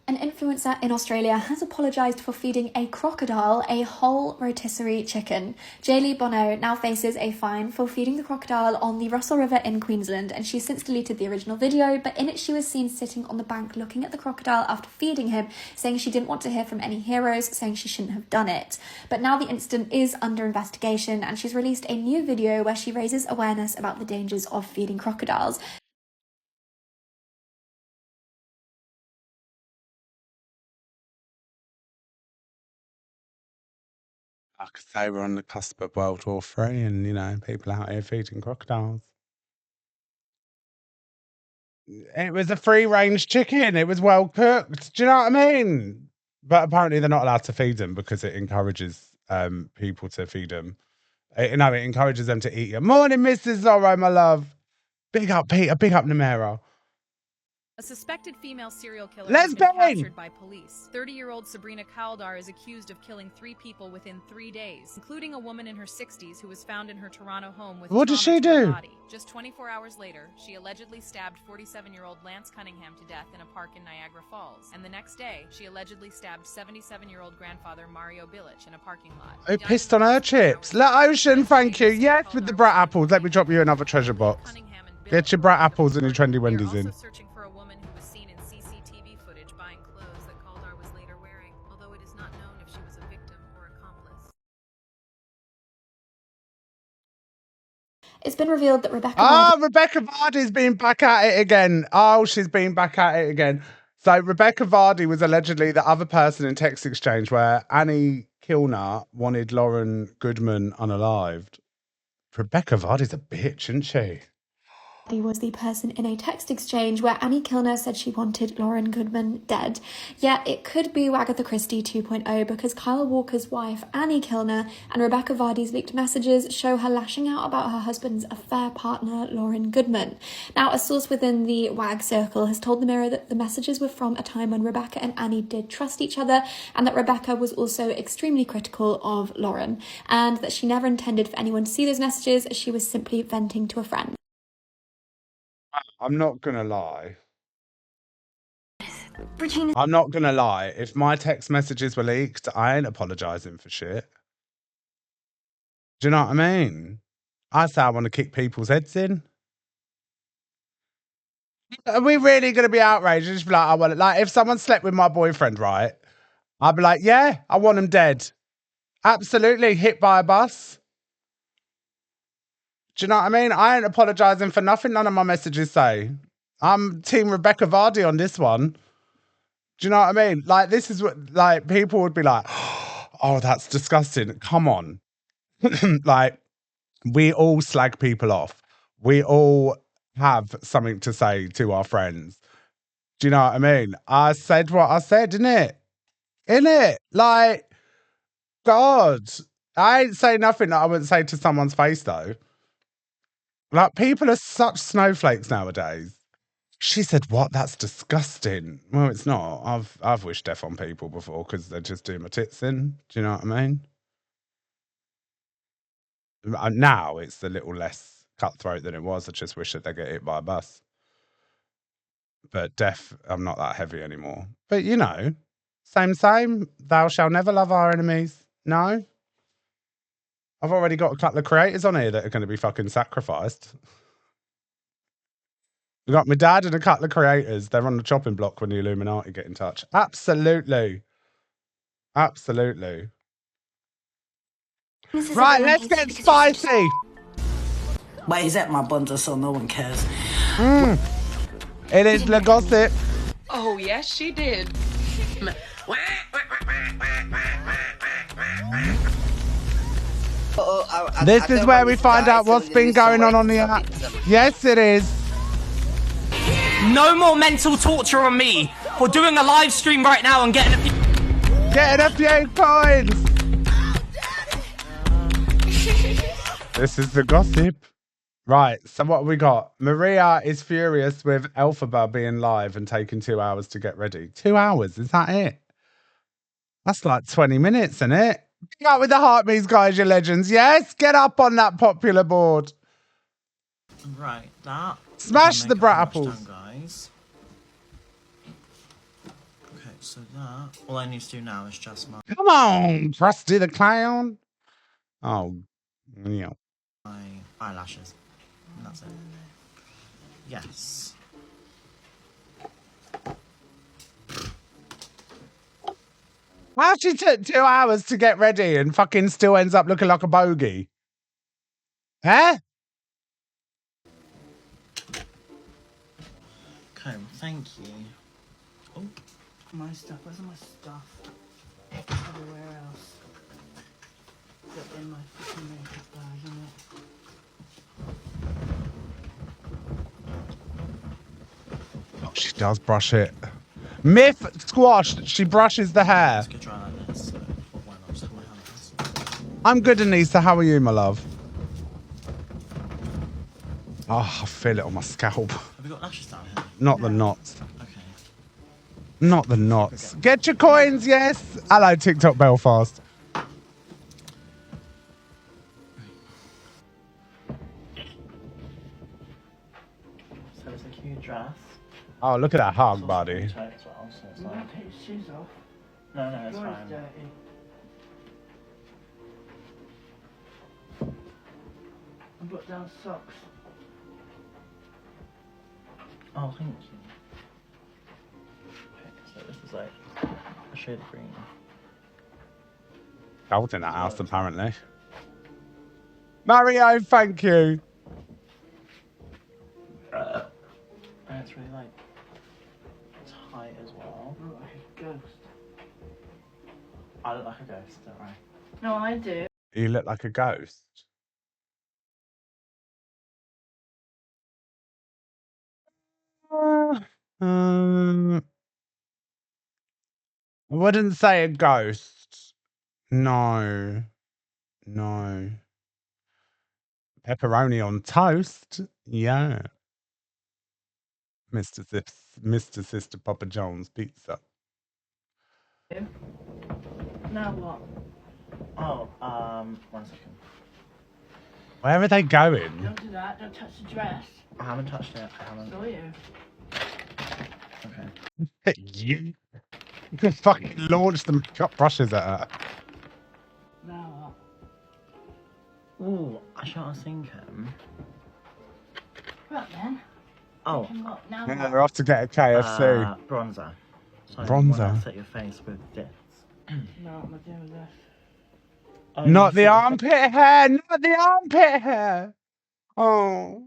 An influencer in Australia has apologised for feeding a crocodile a whole rotisserie chicken. Jaylee Bono now faces a fine for feeding the crocodile on the Russell River in Queensland, and she's since deleted the original video, but in it she was seen sitting on the bank looking at the crocodile after feeding him, saying she didn't want to hear from any heroes, saying she shouldn't have done it. But now the incident is under investigation, and she's released a new video where she raises awareness about the dangers of feeding crocodiles. I could say we're on the cusp of World War III and, you know, people out here feeding crocodiles. It was a free-range chicken. It was well cooked. Do you know what I mean? But apparently they're not allowed to feed them because it encourages people to feed them. It encourages them to eat them. Morning, Mrs. Zorro, my love. Big up, Peter. Big up, Namera. A suspected female serial killer Let's has been bang! captured by police. 30-year-old Sabrina Kaldar is accused of killing 3 people within 3 days, including a woman in her 60s who was found in her Toronto home with What did she trauma to her do? body. Just 24 hours later, she allegedly stabbed 47-year-old Lance Cunningham to death in a park in Niagara Falls. And the next day, she allegedly stabbed 77-year-old grandfather Mario Bilic in a parking lot. Who pissed on her chips? La Ocean, thank you. Yes, with the brat apples. Let me drop you another treasure box. Get your brat apples and your trendy Wendy's in. Searching for a woman who was seen in CCTV footage buying It's been revealed that Rebecca Rebecca Vardy's been back at it again. Oh, she's been back at it again. So Rebecca Vardy was allegedly the other person in text exchange where Annie Kilner wanted Lauren Goodman unalived. Rebecca Vardy's a bitch, isn't she? was the person in a text exchange where Annie Kilner said she wanted Lauren Goodman dead. Yet it could be Agatha Christie 2.0 because Kyle Walker's wife, Annie Kilner, and Rebecca Vardy's leaked messages show her lashing out about her husband's affair partner, Lauren Goodman. Now, a source within the WAG circle has told the Mirror that the messages were from a time when Rebecca and Annie did trust each other, and that Rebecca was also extremely critical of Lauren, and that she never intended for anyone to see those messages, as she was simply venting to a friend. I'm not gonna lie. I'm not gonna lie. If my text messages were leaked, I ain't apologising for shit. Do you know what I mean? I say I want to kick people's heads in. Are we really gonna be outraged? Just be like, I want it. Like, if someone slept with my boyfriend, right? I'd be like, yeah, I want him dead. Absolutely, hit by a bus. Do you know what I mean? I ain't apologising for nothing none of my messages say. I'm team Rebecca Vardy on this one. Do you know what I mean? Like, this is what, like, people would be like, oh, that's disgusting. Come on. Like, we all slag people off. We all have something to say to our friends. Do you know what I mean? I said what I said, innit? Innit? Like, God. I ain't say nothing that I wouldn't say to someone's face, though. Like, people are such snowflakes nowadays. She said, what? That's disgusting. Well, it's not. I've wished death on people before because they just do my tits in. Do you know what I mean? Now it's a little less cutthroat than it was. I just wish that they get hit by a bus. But death, I'm not that heavy anymore. But, you know, same. Thou shalt never love our enemies. No? I've already got a couple of creators on here that are going to be fucking sacrificed. We've got my dad and a couple of creators. They're on the chopping block when the Illuminati get in touch. Absolutely. Absolutely. Right, let's get spicy. Why is that my bundle so no one cares? It is the gossip. Oh, yes, she did. This is where we find out what's been going on the app. Yes, it is. No more mental torture on me. We're doing a live stream right now and getting a few coins. This is the gossip. Right, so what have we got? Maria is furious with Elphaba being live and taking 2 hours to get ready. 2 hours, is that it? That's like 20 minutes, isn't it? Get up with the heartbeats, guys, you legends. Yes, get up on that popular board. Right, that. Smash the brat apples. Guys. Okay, so that. All I need to do now is just my. Come on, Krusty the Clown. Oh, yeah. My eyelashes. And that's it. Yes. How she took 2 hours to get ready and fucking still ends up looking like a bogey? Huh? Okay, thank you. Oh, My stuff. Where's my stuff? Everywhere else. Except in my fucking makeup bag, isn't it? Oh, she does brush it. Myth squashed. She brushes the hair. I'm good, Anissa. How are you, my love? Oh, I feel it on my scalp. have you got lashes down here? Not the knots. Okay. Not the knots. Get your coins, yes. Hello, TikTok Belfast. So it's a cute dress. Oh, look at that hog body. As well, so it's like... Take your shoes off. No, it's fine. Dirty. I put down socks. Oh, thank you. Okay, so this is like a shade of green. Cold in that house, apparently. Mario, thank you. I look like a ghost, don't worry. No, I do. You look like a ghost. I wouldn't say a ghost. No. No. Pepperoni on toast? Yeah. Mr. Sister Papa John's pizza. Now what? Oh, 1 second. Where are they going? Don't do that. Don't touch the dress. I haven't touched it. I haven't. Saw you. Okay. You can fucking launch the makeup brushes at her. Now what? Ooh, I shan't think him. Right then. Oh. Now Yeah, we're off to get a KFC. Bronzer. So Bronzer? Set your face with this. No, I'm not doing this. Oh, Not the armpit hair! Not the armpit hair! Oh.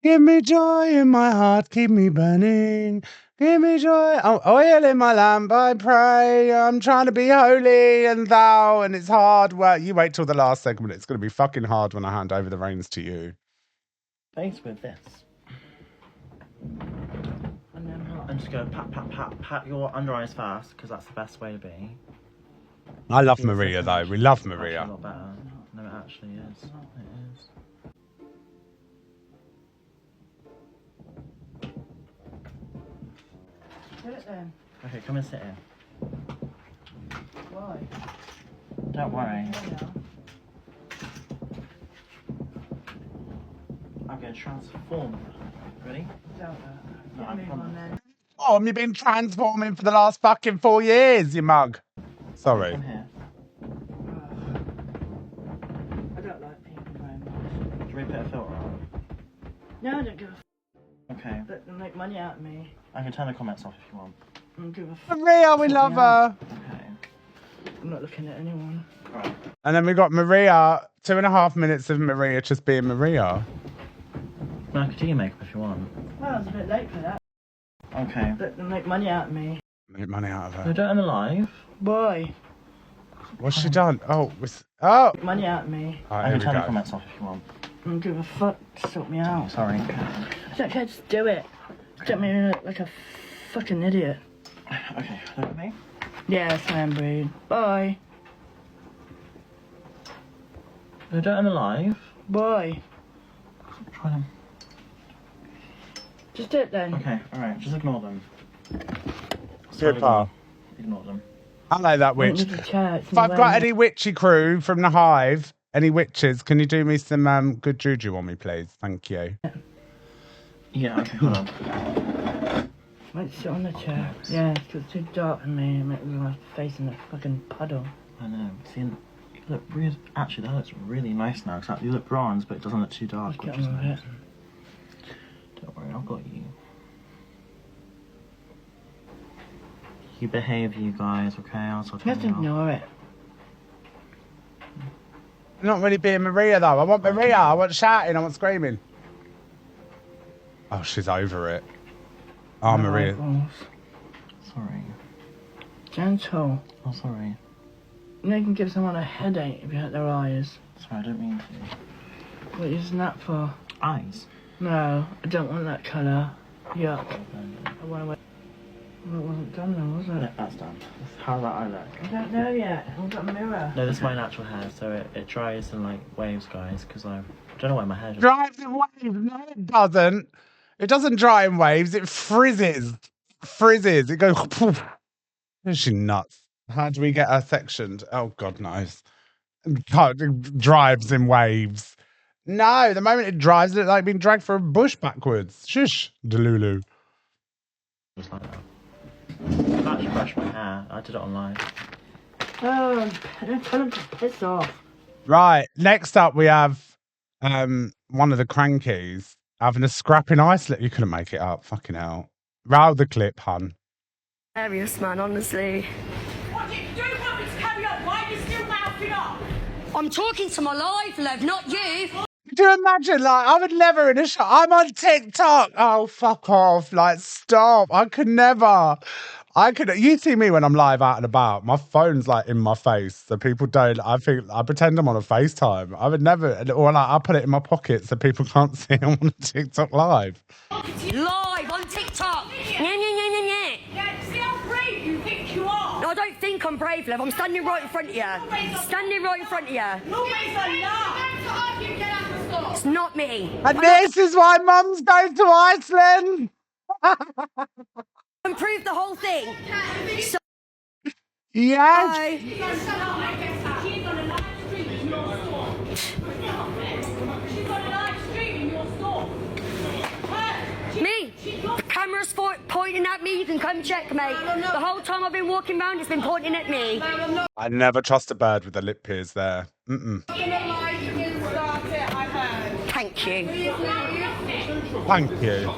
Give me joy in my heart, keep me burning. Give me joy, oh, oil in my lamp, I pray. I'm trying to be holy and thou, and it's hard. Well, you wait till the last segment. It's going to be fucking hard when I hand over the reins to you. Face with this. And then what? And just go pat your under eyes first, because that's the best way to be. I love Maria, though. We love Maria. Actually a lot better. No, it actually is. It is. Do it then. Okay, come and sit here. Why? Don't worry. I'm going to transform. Ready? Don't. No, I promise. Oh, you've been transforming for the last fucking 4 years, you mug. Sorry. Come here. I don't like people very much. Should we put a filter on? No, I don't give a Okay. Let them make money out of me. I can turn the comments off if you want. I don't give a Maria, we love her. Okay. I'm not looking at anyone. Alright. And then we got Maria, 2.5 minutes of Maria just being Maria. No, I can do your makeup if you want. Well, it's a bit late for that. Okay. Let them make money out of me. Make money out of No, her. don't end the live. Boy. What's she done? Oh, oh. Make money out of me. All right, I here can we turn the go. comments off if you want. I don't give a fuck. Sort me out. Sorry. I don't care, just do it. Don't make me look like a fucking idiot. Okay, look at me. Yes, I am, Breed. Bye. No, don't end the live. Bye. Try them. Just do it then. Okay, alright, just ignore them. Good pa. Ignore them. I like that witch. Need a chair, it's If in the I've got way. any witchy crew from the hive, any witches, can you do me some good juju on me, please? Thank you. Yeah, okay, hold on. Might sit on the chair. Yeah, because it's too dark for me. It makes my face in a fucking puddle. I know. See, you look really. Actually, that looks really nice now. Cause you look bronze, but it doesn't look too dark. Get Which is on with nice. it. Don't worry, I've got you. You behave, you guys. Okay, I'll talk to Just you. ignore it. I'm not really being Maria, though. I want Maria. I want shouting. I want screaming. Oh, she's over it. Oh, Maria. Sorry. Gentle. Oh, sorry. You know you can give someone a headache if you hurt their eyes. Sorry, I don't mean to. What are you using that for? Eyes? No, I don't want that colour. Yuck. I want to wait. Well, it wasn't done though, was it? No, that's done. How that I look? I don't know yet. I've got a mirror. No, this is my natural hair, so it dries in like waves, guys. Because I don't know why my hair. Dries in waves. No, it doesn't. It doesn't dry in waves. It frizzes. Frizzes. It goes. Poof. Is she nuts? How do we get her sectioned? Oh, God knows. It drives in waves. No, the moment it drives, it's like being dragged for a bush backwards. Shush, Delulu. Just like that. I've actually brushed my hair. I did it online. Oh, don't tell them to piss off. Right, next up we have one of the crankies having a scrapping ice. You couldn't make it up. Fucking hell. Roll the clip, hun. Hilarious, man, honestly. What did you do about this carry on? Why are you still mouthing up? I'm talking to my live, love, not you. Do you imagine, like, I would never in a shot. I'm on TikTok. Oh, fuck off. Like, stop. I could never. You see me when I'm live out and about, my phone's like in my face. So people don't, I pretend I'm on a FaceTime. I would never, or like I put it in my pocket so people can't see I'm on a TikTok live. Live on TikTok. Yeah, see how brave you think you are. No, I don't think I'm brave, love. I'm standing right in front of you. Standing right in front of you. Nobody's a lie. It's not me. And this is why mums go to Iceland. And prove the whole thing. So yes. She's on a live stream in your store. She's on a live stream in your store. Me? The camera's pointing at me. You can come check me. The whole time I've been walking around, it's been pointing at me. I never trust a bird with the lip pierced there. Thank you. Thank you.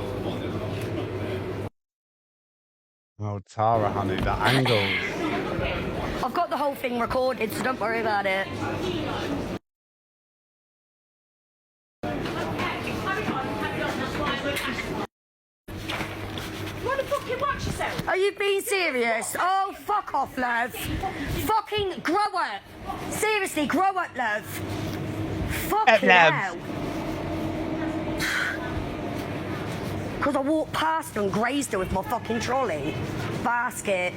Oh, Tara, honey, the angles. I've got the whole thing recorded, so don't worry about it. Are you being serious? Oh, fuck off, love. Fucking grow up. Seriously, grow up, love. Fucking hell. Because I walked past her and grazed her with my fucking trolley basket.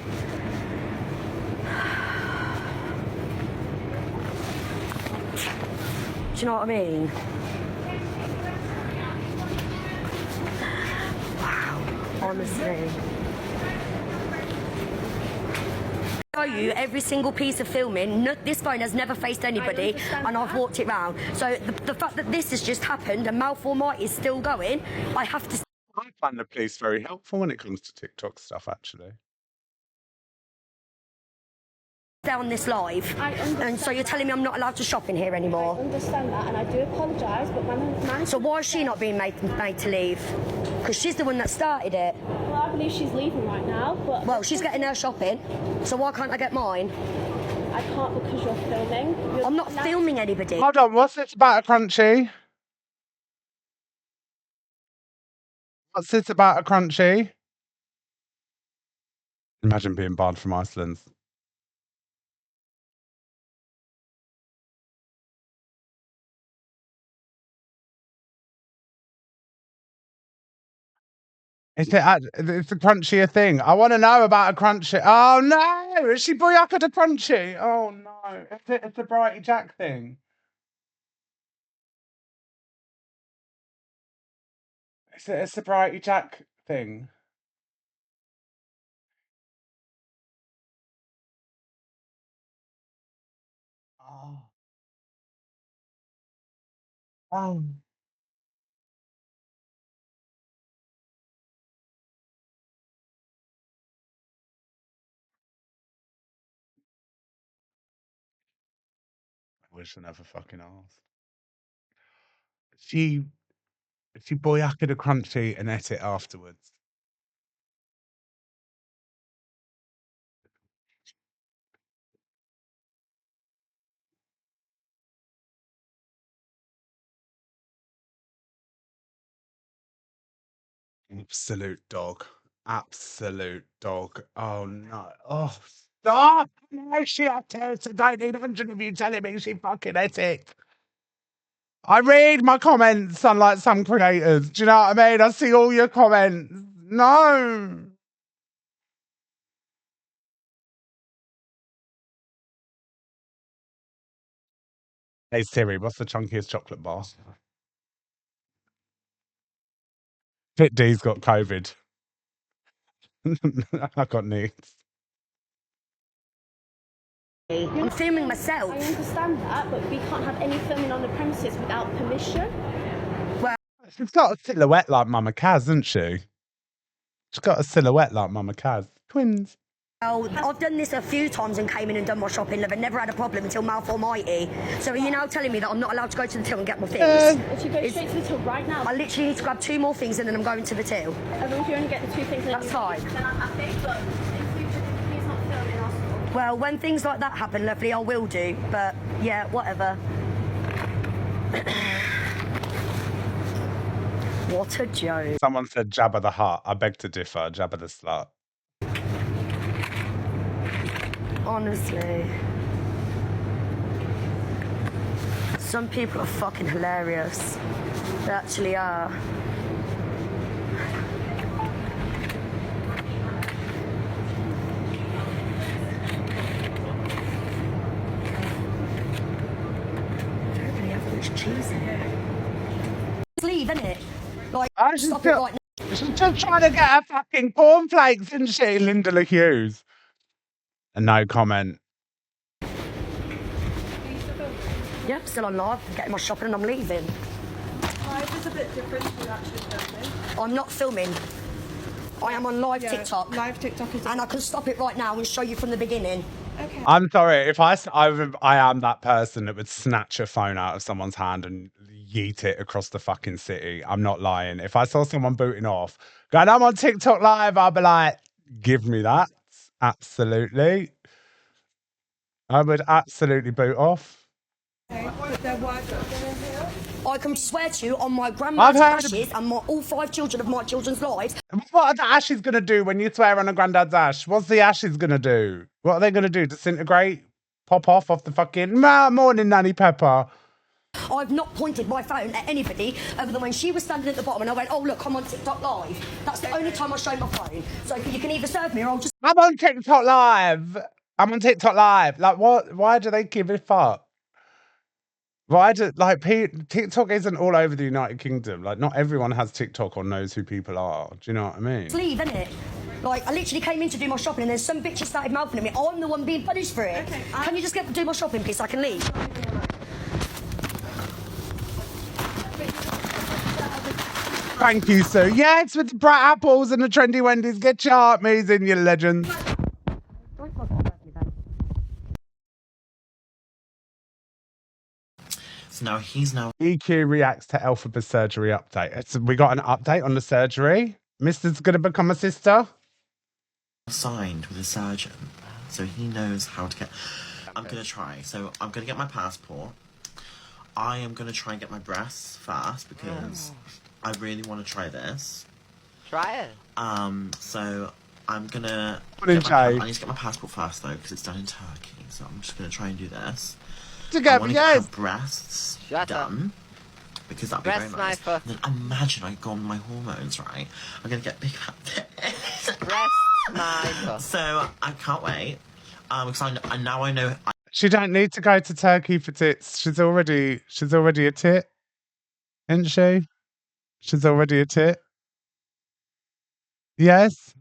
Do you know what I mean? Wow, honestly. Show you every single piece of filming. This phone has never faced anybody, and I've walked it round. So the fact that this has just happened and Malformite is still going, I have to. I find the police very helpful when it comes to TikTok stuff, actually. Down this live, and so you're telling me I'm not allowed to shop in here anymore. I understand that, and I do apologise, but my man. So why is she not being made to leave? Because she's the one that started it. Well, I believe she's leaving right now, but. Well, she's getting her shopping, so why can't I get mine? I can't because you're filming. I'm not filming anybody. Hold on, what's this about a crunchy? What's this about a crunchy? Imagine being barred from Iceland. It's a crunchier thing. I want to know about a crunchy. Oh no! Is she boyaka a crunchy? Oh no! It's a Brighty Jack thing. It's a Brighty Jack thing. Oh. Oh. I wish I never fucking asked. She boyaka a crunchy and ate it afterwards. Absolute dog. Absolute dog. Oh no. Oh, stop! No, she ate it. I don't need 100 of you telling me she fucking ate it. I read my comments on like some creators. Do you know what I mean? I see all your comments. No. Hey Siri, what's the chunkiest chocolate bar? Fit D's got COVID. I got needs. I'm filming myself. I understand that, but we can't have any filming on the premises without permission. Well, she's got a silhouette like Mama Kaz, hasn't she? She's got a silhouette like Mama Kaz. Twins. Well, I've done this a few times and came in and done my shopping, love, and never had a problem until Malformite. So are you now telling me that I'm not allowed to go to the till and get my things? If you go straight to the till right now. I literally need to grab 2 more things and then I'm going to the till. As long as you only get the 2 things, that's fine. Then I'm happy, but in future, please not film in our store. Well, when things like that happen, lovely, I will do. But yeah, whatever. What a joke. Someone said Jabba the Hutt. I beg to differ. Jabba the slut. Honestly. Some people are fucking hilarious. They actually are. Cheese in it. Leave, innit? Like, stop it right now. She's just trying to get her fucking cornflakes, isn't she, Linda Hughes? And no comment. Yeah, I'm still on live. I'm getting my shopping and I'm leaving. Live is a bit different to actually filming. I'm not filming. I am on live TikTok. Live TikTok is. And I can stop it right now and show you from the beginning. Okay. I'm sorry, if I am that person that would snatch a phone out of someone's hand and yeet it across the fucking city. I'm not lying. If I saw someone booting off, going, I'm on TikTok live, I'll be like, give me that. Absolutely. I would absolutely boot off. I can swear to you on my grandma's ashes and all 5 children of my children's lives. What are the ashes going to do when you swear on a granddad's ash? What's the ashes going to do? What are they going to do? Disintegrate? Pop off the fucking... Morning, Nanny Pepper. I've not pointed my phone at anybody other than when she was standing at the bottom and I went, oh, look, I'm on TikTok live. That's the only time I showed my phone. So you can either serve me or I'll just... I'm on TikTok live. I'm on TikTok live. Like, what? Why do they give a fuck? Why do, like, TikTok isn't all over the United Kingdom. Like, not everyone has TikTok or knows who people are. Do you know what I mean? Leave, innit? Like, I literally came in to do my shopping and then some bitches started mouthing at me. I'm the one being punished for it. Okay, can you just get to do my shopping, please, so I can leave? Thank you, Sue. Yes, with the Brat Apples and the Trendy Wendy's. Get your heart me's in, you legends. So now he's now... EQ reacts to Elphaba's surgery update. We got an update on the surgery. Mister's going to become a sister. Signed with a surgeon, so he knows how to get... I'm going to try. So I'm going to get my passport. I am going to try and get my breasts first because I really want to try this. Try it. So I'm going to... I need to get my passport first, though, because it's done in Turkey. So I'm just going to try and do this. I want to get my breasts done. Because that'd be very nice. And then imagine I go on my hormones, right? I'm going to get big fat tits. Breast sniper. So I can't wait. Because now I know... She don't need to go to Turkey for tits. She's already a tit, isn't she? She's already a tit. Yes.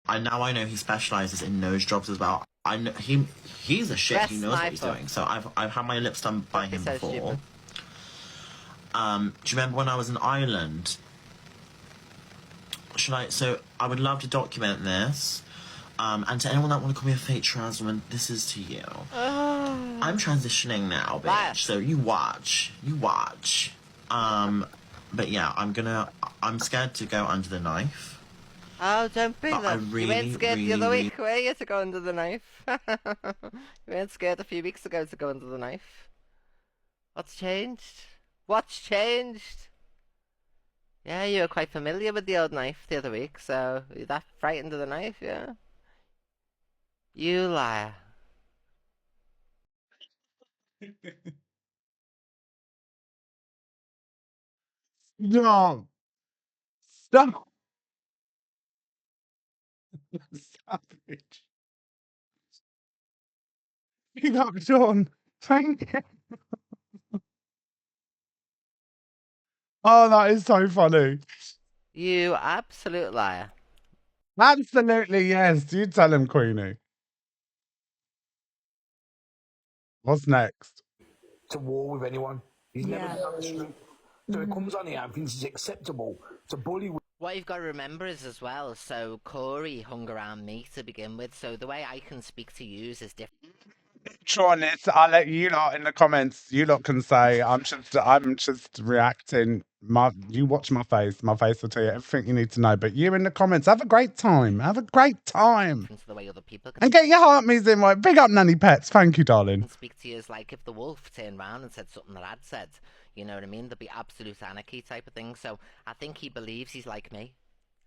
Now I know he specializes in nose jobs as well. I know he's a shit. He knows what he's doing. So I've had my lips done by him before. Do you remember when I was in Ireland? So I would love to document this. And to anyone that want to call me a fake trans woman, this is to you. I'm transitioning now, bitch. So you watch. But yeah, I'm scared to go under the knife. Oh, don't be that. You weren't scared the other week, were you, to go under the knife? You weren't scared a few weeks ago to go under the knife. What's changed? What's changed? Yeah, you were quite familiar with the old knife the other week, so you're that frightened of the knife, yeah? You liar. No. Stop. Savage. Big up, John. Thank you. Oh, that is so funny. You absolute liar. Absolutely, yes. You tell him, Queenie. What's next? To war with anyone. He's never done the street. So he comes on here and thinks it's acceptable to bully. What you've got to remember is as well, so Corey hung around me to begin with, so the way I can speak to you is different. Tron, I'll let you lot in the comments. You lot can say I'm just reacting. You watch my face. My face will tell you everything you need to know. But you in the comments, have a great time. Have a great time. The way other people and get your heart me's in right. Big up, Nanny Pets. Thank you, darling. Speak to you is like if the wolf turned round and said something that I'd said. You know what I mean? There'll be absolute anarchy type of thing. So I think he believes he's like me.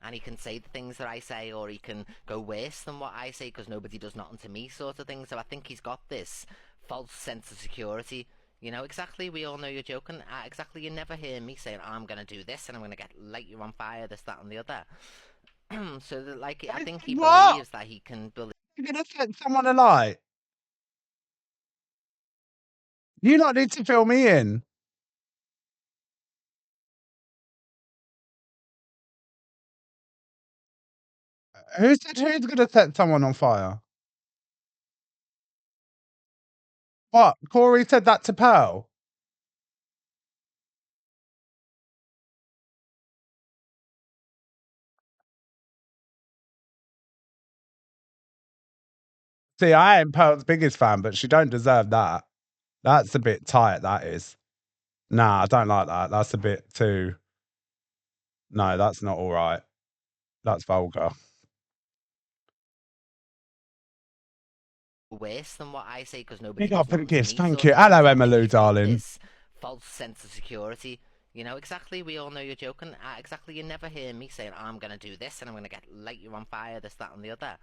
And he can say the things that I say, or he can go worse than what I say because nobody does nothing to me sort of thing. So I think he's got this false sense of security. You know, exactly, we all know you're joking. Exactly, you never hear me saying, I'm going to do this and I'm going to light you on fire, this, that, and the other. So, that, like, I think he believes that he can believe... You're going to set someone alight? You not need to fill me in. Who said who's going to set someone on fire? What? Corey said that to Pearl? See, I ain't Pearl's biggest fan, but she don't deserve that. That's a bit tight, that is. Nah, I don't like that. That's a bit too... No, that's not all right. That's vulgar. Worse than what I say because nobody Big up and gifts, thank you. you. Hello, Emma Lou, darling. This false sense of security. You know, exactly, we all know you're joking. Exactly, you never hear me saying, I'm going to do this and I'm going to light you on fire, this, that, and the other.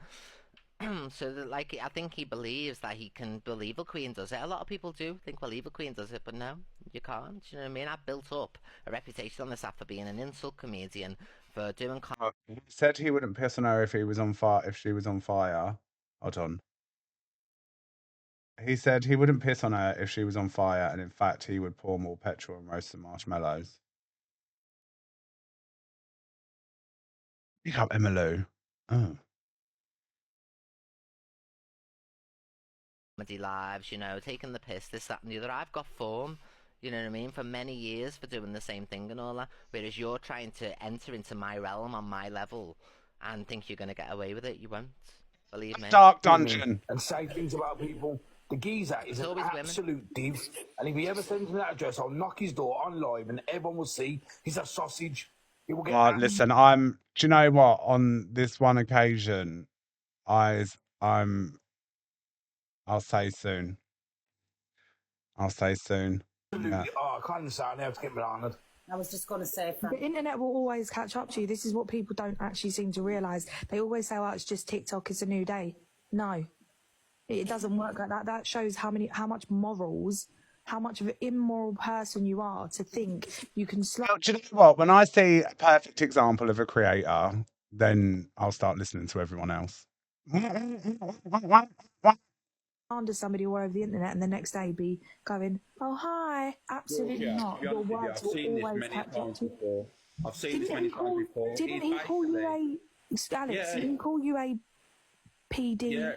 So, that, like, I think he believes that he can... Well, Evil Queen does it. A lot of people do think, well, Evil Queen does it, but no, you can't. You know what I mean? I built up a reputation on this app for being an insult comedian, for doing... He said he wouldn't piss on her if he was on fire. If she was on fire. Hold on. He said he wouldn't piss on her if she was on fire, and in fact, he would pour more petrol and roast some marshmallows. Pick up Emma Lou. Oh. Comedy lives, you know, taking the piss, this, that, and the other. I've got form, you know what I mean, for many years for doing the same thing and all that. Whereas you're trying to enter into my realm on my level and think you're going to get away with it. You won't. Believe me. Dark dungeon. And say things about people. The geezer is an absolute div. And if he ever sends me that address, I'll knock his door on live and everyone will see he's a sausage. He will get listen, do you know what? On this one occasion, I'll say soon. I'll say soon. Yeah. Oh, I can't understand how to get me honored. I was just going to say, the internet will always catch up to you. This is what people don't actually seem to realise. They always say, oh, it's just TikTok, it's a new day. No, it doesn't work like that. That shows how much morals, how much of an immoral person you are to think you can Do you know what? When I see a perfect example of a creator, then I'll start listening to everyone else. Under somebody all over the internet and the next day be going, oh, hi. Absolutely not. Your words will always catch up to you. I've seen this many times before. Didn't he call you a... Alex, didn't he call you a PD?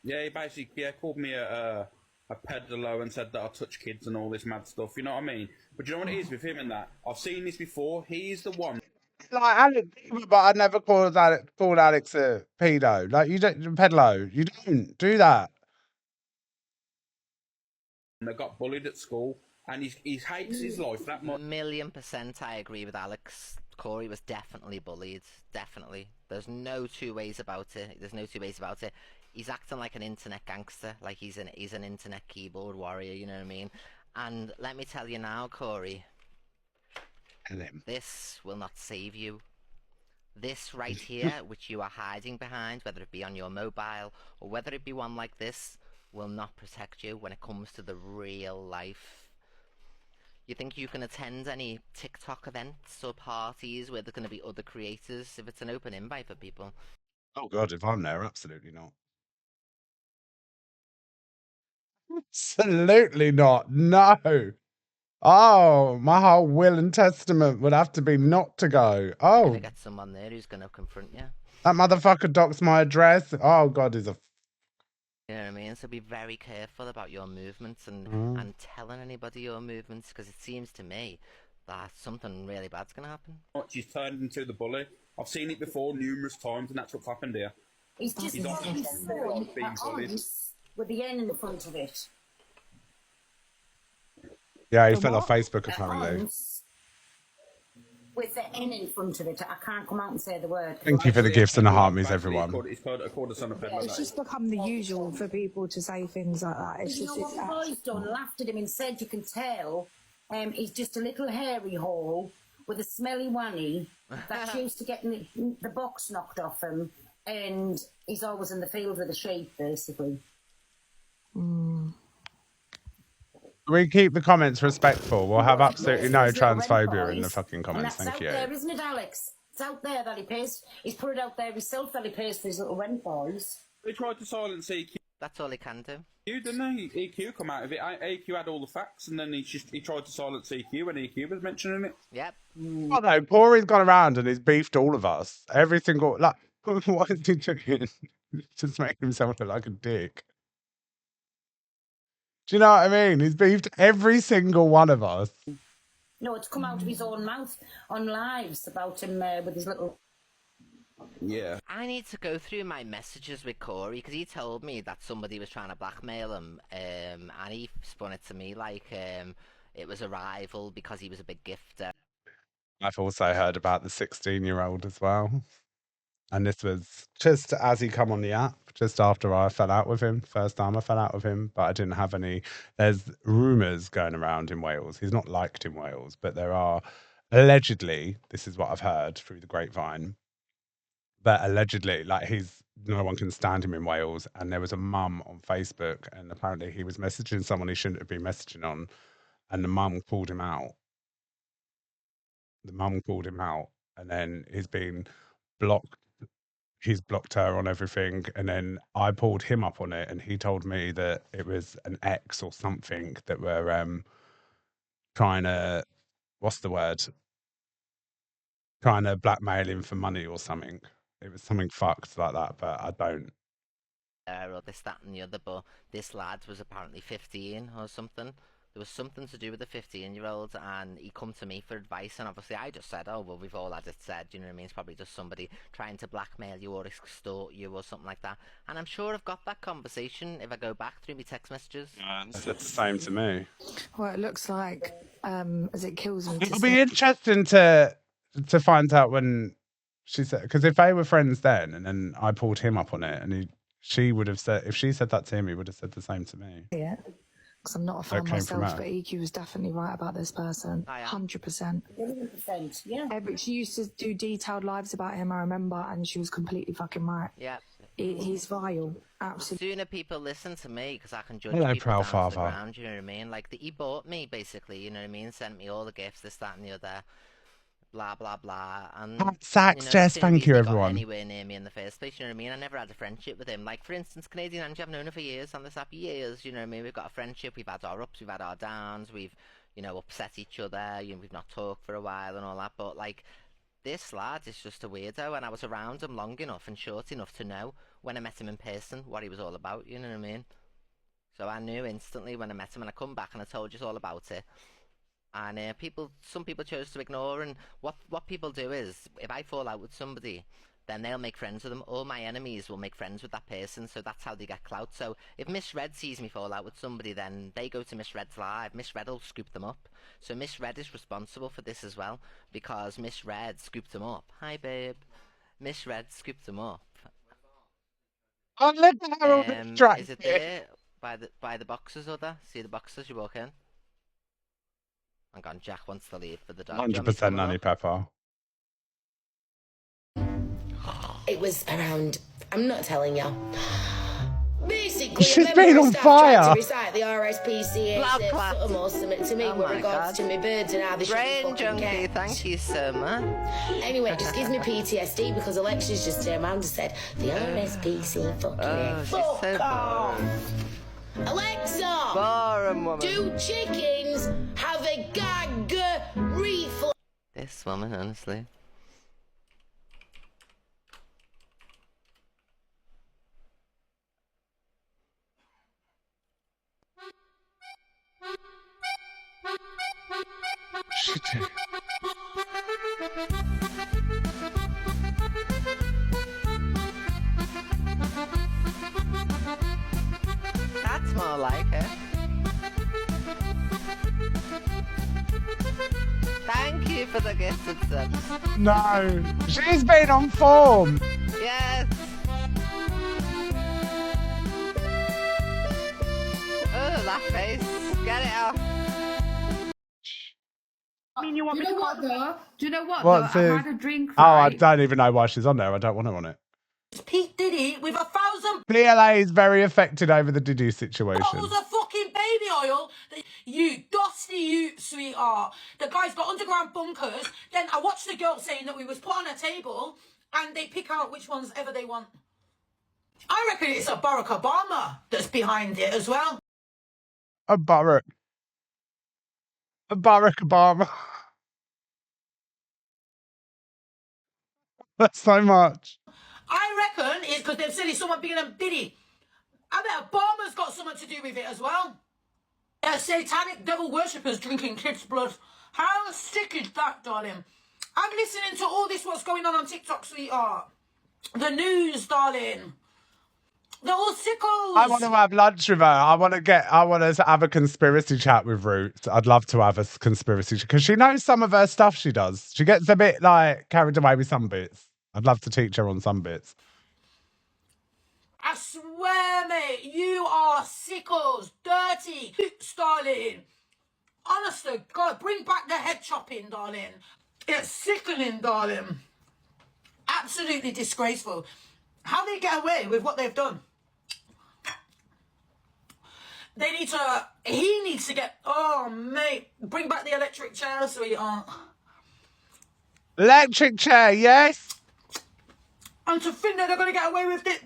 Yeah, he basically called me a peddler and said that I touch kids and all this mad stuff, you know what I mean? But you know what it is with him and that? I've seen this before. He's the one... Like Alex, but I never called Alex a pedo. Like, you don't... Pedlo, you don't do that. They got bullied at school, and he hates his life that much. 1,000,000% I agree with Alex. Corey was definitely bullied. Definitely. There's no two ways about it. He's acting like an internet gangster, like he's an internet keyboard warrior, you know what I mean? And let me tell you now, Corey, this will not save you. This right here, which you are hiding behind, whether it be on your mobile or whether it be one like this, will not protect you when it comes to the real life. You think you can attend any TikTok events or parties where there's going to be other creators if it's an open invite for people? Oh God, if I'm there, absolutely not. Absolutely not. No. Oh, my whole will and testament would have to be not to go. Oh. You're going to get someone there who's going to confront you. That motherfucker docks my address. Oh God, he's a... You know what I mean? So be very careful about your movements and telling anybody your movements, because it seems to me that something really bad's going to happen. She's turned into the bully. I've seen it before numerous times, and that's what's happened here. He's just being bullied. With the N in the front of it. Yeah, he fell off Facebook apparently. With the N in front of it, I can't come out and say the word. Thank you for the gifts and the heartmies, everyone. It's just become the usual for people to say things like that. It's just, what the boys done? Laughed at him and said, you can tell He's just a little hairy hole with a smelly wanny that's used to getting the box knocked off him, and he's always in the field with a sheep, basically. We keep the comments respectful. We'll have absolutely no transphobia in the fucking comments. Thank you. There, isn't it, Alex? It's out there that he pays. He's put it out there himself that he pays for his little rent boys. They tried to silence EQ. That's all he can do. Didn't he? EQ come out of it. EQ had all the facts, and then he tried to silence EQ when EQ was mentioning it. Yep. Oh no, Corey's gone around and he's beefed all of us. Every single what is he doing? Just making himself look like a dick. Do you know what I mean? He's beefed every single one of us. No, it's come out of his own mouth on lives about him with his little... Yeah. I need to go through my messages with Corey, because he told me that somebody was trying to blackmail him, and he spun it to me like it was a rival because he was a big gifter. I've also heard about the 16-year-old as well. And this was just as he come on the app, just after I fell out with him. First time I fell out with him, but I didn't have any. There's rumours going around in Wales. He's not liked in Wales, but there are allegedly, this is what I've heard through the grapevine, but allegedly, like no one can stand him in Wales. And there was a mum on Facebook, and apparently he was messaging someone he shouldn't have been messaging on, and the mum called him out. The mum called him out, and then he's been blocked. He's blocked her on everything, and then I pulled him up on it, and he told me that it was an ex or something that were trying to, what's the word? Trying to blackmail him for money or something. It was something fucked like that, but I don't. Or this, that, and the other, but this lad was apparently 15 or something. There was something to do with the 15-year-old, and he come to me for advice, and obviously I just said, oh, well, we've all had it said, you know what I mean? It's probably just somebody trying to blackmail you or extort you or something like that. And I'm sure I've got that conversation if I go back through my text messages. It's the same to me. Well, it looks like, as it kills me. It'll be interesting to find out when she said, because if they were friends then, and then I pulled him up on it, and she would have said, if she said that to him, he would have said the same to me. Yeah. Because I'm not a fan myself, but EQ was definitely right about this person. 100%. 100%, yeah. She used to do detailed lives about him, I remember, and she was completely fucking right. Yeah. He's vile, absolutely. Sooner people listen to me, because I can judge Hello, people down father. to the ground, you know what I mean? Like, he bought me, basically, you know what I mean? Sent me all the gifts, this, that, and the other. Blah blah blah, and ZAC, Jess, thank you, everyone. Anywhere near me in the first place, you know what I mean? I never had a friendship with him. Like, for instance, Canadian Angie, I've known her for years on this app, years. You know what I mean? We've got a friendship. We've had our ups, we've had our downs. We've, upset each other. We've not talked for a while and all that. But like, this lad is just a weirdo, and I was around him long enough and short enough to know when I met him in person what he was all about. You know what I mean? So I knew instantly when I met him, and I come back and I told you all about it. And some people chose to ignore, and what people do is, if I fall out with somebody, then they'll make friends with them. All my enemies will make friends with that person, so that's how they get clout. So if Miss Red sees me fall out with somebody, then they go to Miss Red's live. Miss Red will scoop them up. So Miss Red is responsible for this as well, because Miss Red scooped them up. Hi, babe. Miss Red scooped them up. Oh, look at how distracted. Is it there by the boxes or there? See the boxes you walk in? Hang on, Jack wants to leave for the dog. 100% Nanny Pepper. It was around, I'm not telling you. Basically, she's been on fire. To recite the RSPCA or something to me with regards to my birds and how they should be fucking kept. Thank you so much. Anyway, it just gives me PTSD because Alexis just turned around and said, the RSPCA fuck off. Alexa! Boring woman. Do chickens have a gag reflex? This woman, honestly. That's more like it. Thank you for the gifted subs. No, she's been on form. Yes. Oh, that face. Get it off. I mean, you want me to what though? Do you know what What's though? I this? had a drink, Oh, I right? don't even know why she's on there. I don't want her on it. Pete Diddy with 1,000 PLA is very affected over the Diddy situation. bottles of fucking baby oil. You dusty you, sweetheart. The guy's got underground bunkers. Then I watched the girl saying that we was put on a table and they pick out which ones ever they want. I reckon it's a Barack Obama that's behind it as well. A Barack Obama. That's so much. I reckon it's because they've said it's someone bigger than Diddy. I bet Obama's got something to do with it as well. Satanic devil worshippers drinking kids' blood. How sick is that, darling? I'm listening to all this, what's going on TikTok, sweetheart. The news, darling. They're all sickos. I want to have lunch with her. I want to have a conspiracy chat with Roots. I'd love to have a conspiracy chat because she knows some of her stuff she does. She gets a bit like carried away with some bits. I'd love to teach her on some bits. I swear, mate, you are sickos, dirty, darling. Honest to God, bring back the head chopping, darling. It's sickening, darling. Absolutely disgraceful. How they get away with what they've done? They need to, he needs to get, oh, mate, bring back the electric chair, sweetheart. Electric chair, yes. And to think that they're going to get away with it.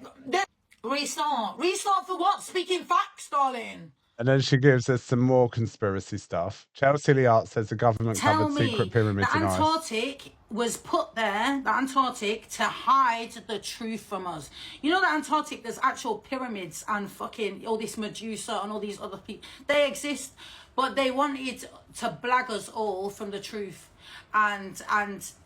Restart. Restart for what? Speaking facts, darling. And then she gives us some more conspiracy stuff. Chelsea Liart says the government covered secret pyramids in ice. Antarctic was put there, the Antarctic, to hide the truth from us. You know the Antarctic, there's actual pyramids and fucking all this Medusa and all these other people. They exist, but they wanted to blag us all from the truth. And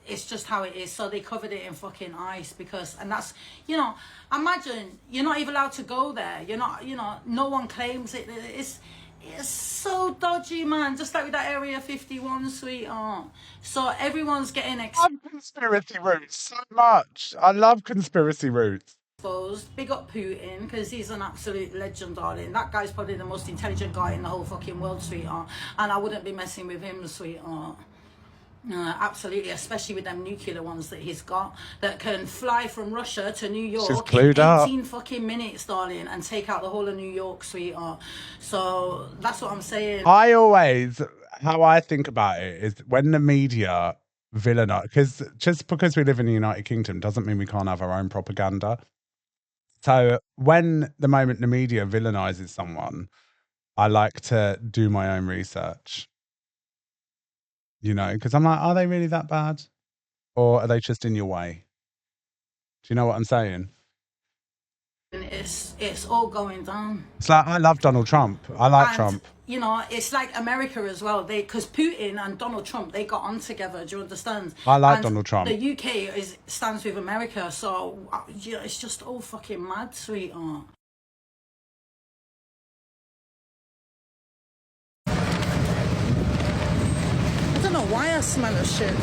it's just how it is. So they covered it in fucking ice because, and that's, you know, imagine you're not even allowed to go there. You're not, you know, no one claims it. It's so dodgy, man. Just like with that Area 51, sweetheart. So everyone's getting I love conspiracy Roots so much. I love conspiracy Roots. Big up Putin because he's an absolute legend, darling. That guy's probably the most intelligent guy in the whole fucking world, sweetheart. And I wouldn't be messing with him, sweetheart. Absolutely, especially with them nuclear ones that he's got that can fly from Russia to New York in 18 fucking minutes, darling, and take out the whole of New York, sweetheart. So that's what I'm saying. How I think about it is when the media villainize, because just because we live in the United Kingdom doesn't mean we can't have our own propaganda. So when the moment the media villainizes someone, I like to do my own research. You know, because I'm like, are they really that bad? Or are they just in your way? Do you know what I'm saying? It's all going down. It's like, I love Donald Trump. I like Trump. You know, it's like America as well. Because Putin and Donald Trump, they got on together. Do you understand? I like Donald Trump. The UK stands with America. So, you know, it's just all fucking mad, sweetheart. I don't know why I smell of shit.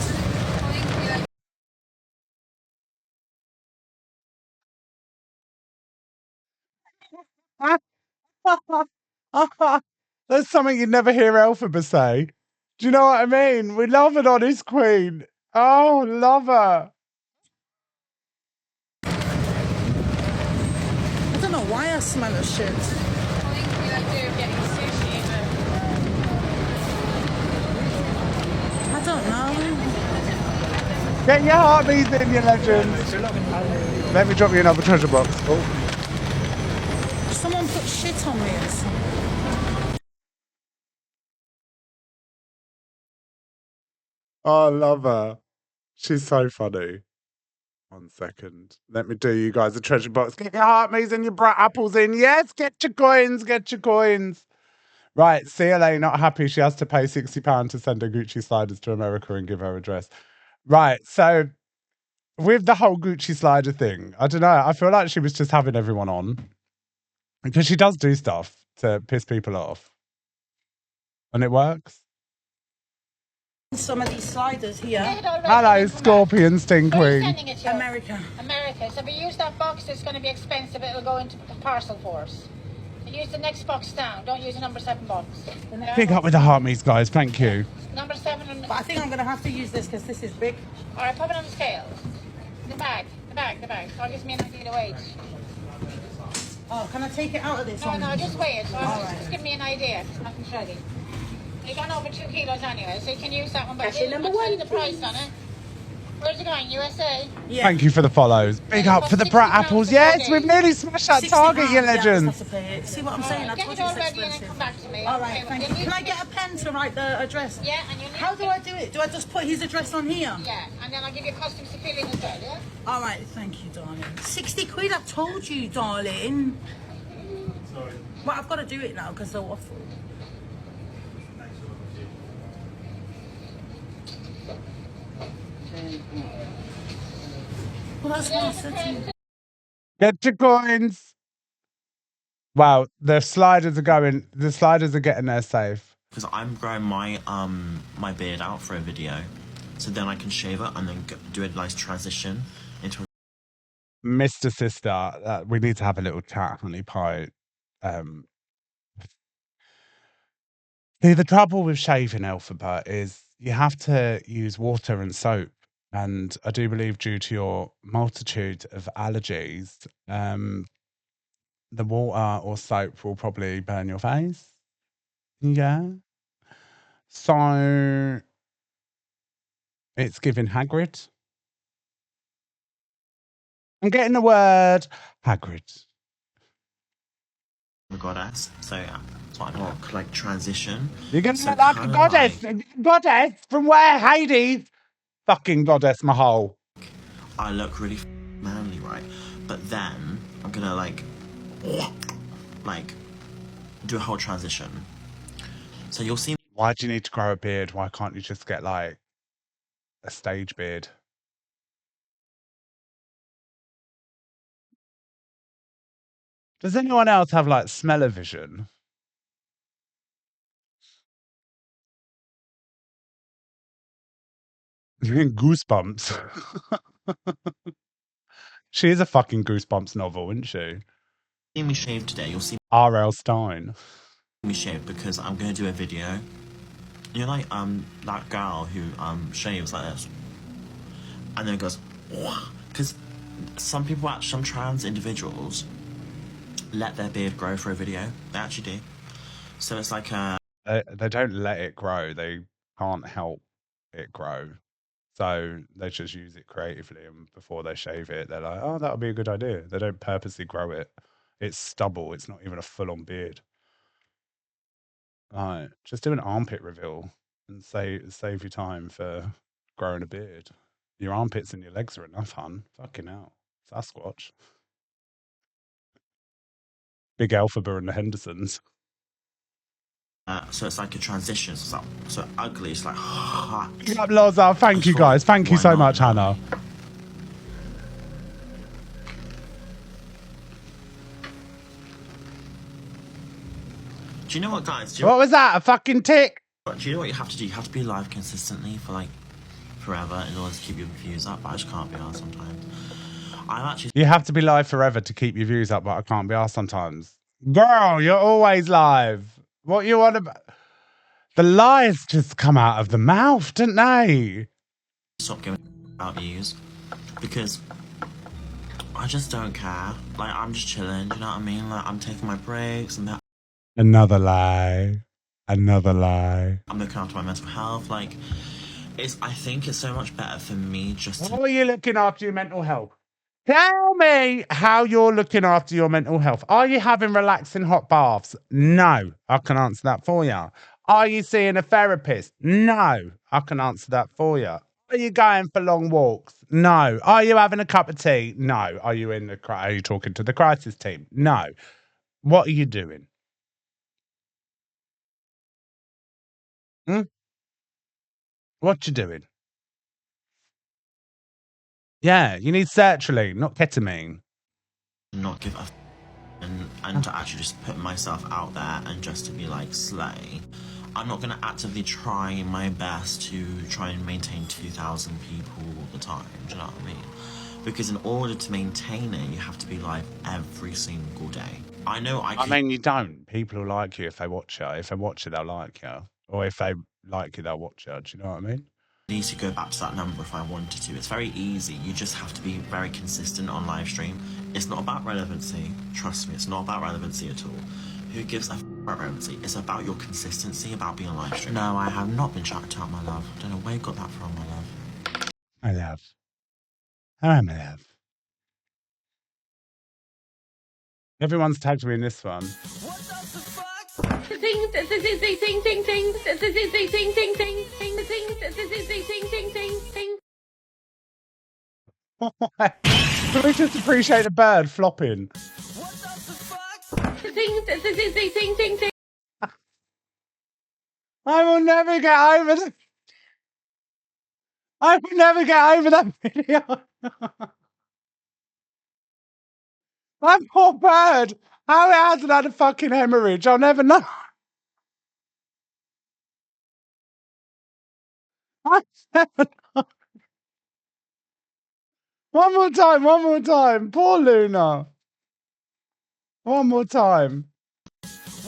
There's something you'd never hear Elphaba say. Do you know what I mean? We love an honest queen. Oh, love her. I don't know why I smell of shit. I don't know. Get your heartbeats in, you legends. Let me drop you another treasure box. Oh. Someone put shit on me or something. Oh, I love her. She's so funny. 1 second. Let me do you guys a treasure box. Get your heartbeats and your brat apples in. Yes, get your coins. Get your coins. Right, CLA not happy. She has to pay £60 to send her Gucci sliders to America and give her a dress. Right, so with the whole Gucci slider thing, I don't know. I feel like she was just having everyone on because she does do stuff to piss people off. And it works. Some of these sliders here. Hello, Scorpion Sting Queen. America. America. So if we use that box, it's going to be expensive. It'll go into the parcel for us. Use the next box down. Don't use the number 7 box. Pick up with the heart meets, guys. Thank you. Number 7. But I think I'm going to have to use this because this is big. All right, pop it on the scales. The bag. So it gives me an idea of the weight. Oh, can I take it out of this? No, just weigh it. So just give me an idea. It's nothing shaggy. You've gone over 2 kilos anyway, so you can use that one. But I'll tell you the price on it. Where's it going? USA? Yeah. Thank you for the follows. Big up for the Brat Apples. Yes, we've nearly smashed that target, you legend. See what I'm saying? I told you it's expensive. Come back to me. All right, thank you. Can I get a pen to write the address? Yeah, and you need How do I do it? Do I just put his address on here? Yeah, and then I'll give you customs to fill in as well, yeah? All right, thank you, darling. 60 quid, I told you, darling. Sorry. Well, I've got to do it now because they'll waffle. Well, that's what I said to you. Get your coins. Wow, the sliders are going. The sliders are getting there safe. Because I'm growing my my beard out for a video, so then I can shave it and then do a nice transition into. Mr. Sister, we need to have a little chat, honey pie. See, the trouble with shaving, Alphabet, is you have to use water and soap. And I do believe due to your multitude of allergies, the water or soap will probably burn your face. Yeah. So it's giving Hagrid. I'm getting the word Hagrid. The goddess, so it's like transition. You're gonna look like a goddess. Goddess from where? Hades. Fucking goddess Mahal. I look really manly, right? But then I'm gonna like do a whole transition. So you'll see. Why do you need to grow a beard? Why can't you just get like a stage beard? Does anyone else have like smell-o-vision? Goosebumps. She is a fucking Goosebumps novel, isn't she? See me shave today. You'll see R.L. Stein. Me shave because I'm gonna do a video. You know, like that girl who shaves like this, and then it goes, because some people, some trans individuals, let their beard grow for a video. They actually do. So it's like they don't let it grow. They can't help it grow. So they just use it creatively, and before they shave it, they're like, "Oh, that would be a good idea." They don't purposely grow it. It's stubble. It's not even a full-on beard. Right, just do an armpit reveal and save your time for growing a beard. Your armpits and your legs are enough, hun. Fucking hell, Sasquatch. Big Elphaba and the Hendersons. So it's like a transition. So it's so ugly. It's like. Big up, Loza. Thank you, guys. Thank you so much, Hannah. Do you know what, guys? What was that? A fucking tick? Do you know what you have to do? You have to be live consistently for like forever in order to keep your views up. But I just can't be arsed sometimes. I'm actually. You have to be live forever to keep your views up, but I can't be arsed sometimes. Girl, you're always live. What you want about? The lies just come out of the mouth, didn't they? Stop giving out views because I just don't care. Like I'm just chilling. Do you know what I mean? Like I'm taking my breaks and that. Another lie. Another lie. I'm looking after my mental health. Like I think it's so much better for me just. How are you looking after your mental health? Tell me how you're looking after your mental health. Are you having relaxing hot baths? No, I can answer that for you. Are you seeing a therapist? No, I can answer that for you. Are you going for long walks? No. Are you having a cup of tea? No. Are you talking to the crisis team? No. What are you doing? What you doing? Yeah, you need sertraline, not ketamine. Not give a and to actually just put myself out there and just to be like slay. I'm not going to actively try my best to try and maintain 2,000 people all the time. Do you know what I mean? Because in order to maintain it, you have to be live every single day. I know I mean, you don't. People will like you if they watch it. If they watch it, they'll like you. Or if they like you, they'll watch it. Do you know what I mean? I need to go back to that number if I wanted to. It's very easy. You just have to be very consistent on live stream. It's not about relevancy. Trust me, it's not about relevancy at all. Who gives a about relevancy? It's about your consistency, about being on live stream. No, I have not been chucked out, my love. I don't know where you got that from, my love. My love. Hello, my love. Everyone's tagged me in this one. Can we just appreciate a bird flopping? I will never get over that. I will never get over that video. That poor bird. How it hasn't had a fucking hemorrhage, I'll never know. I'll never know. One more time. Poor Luna. One more time. It's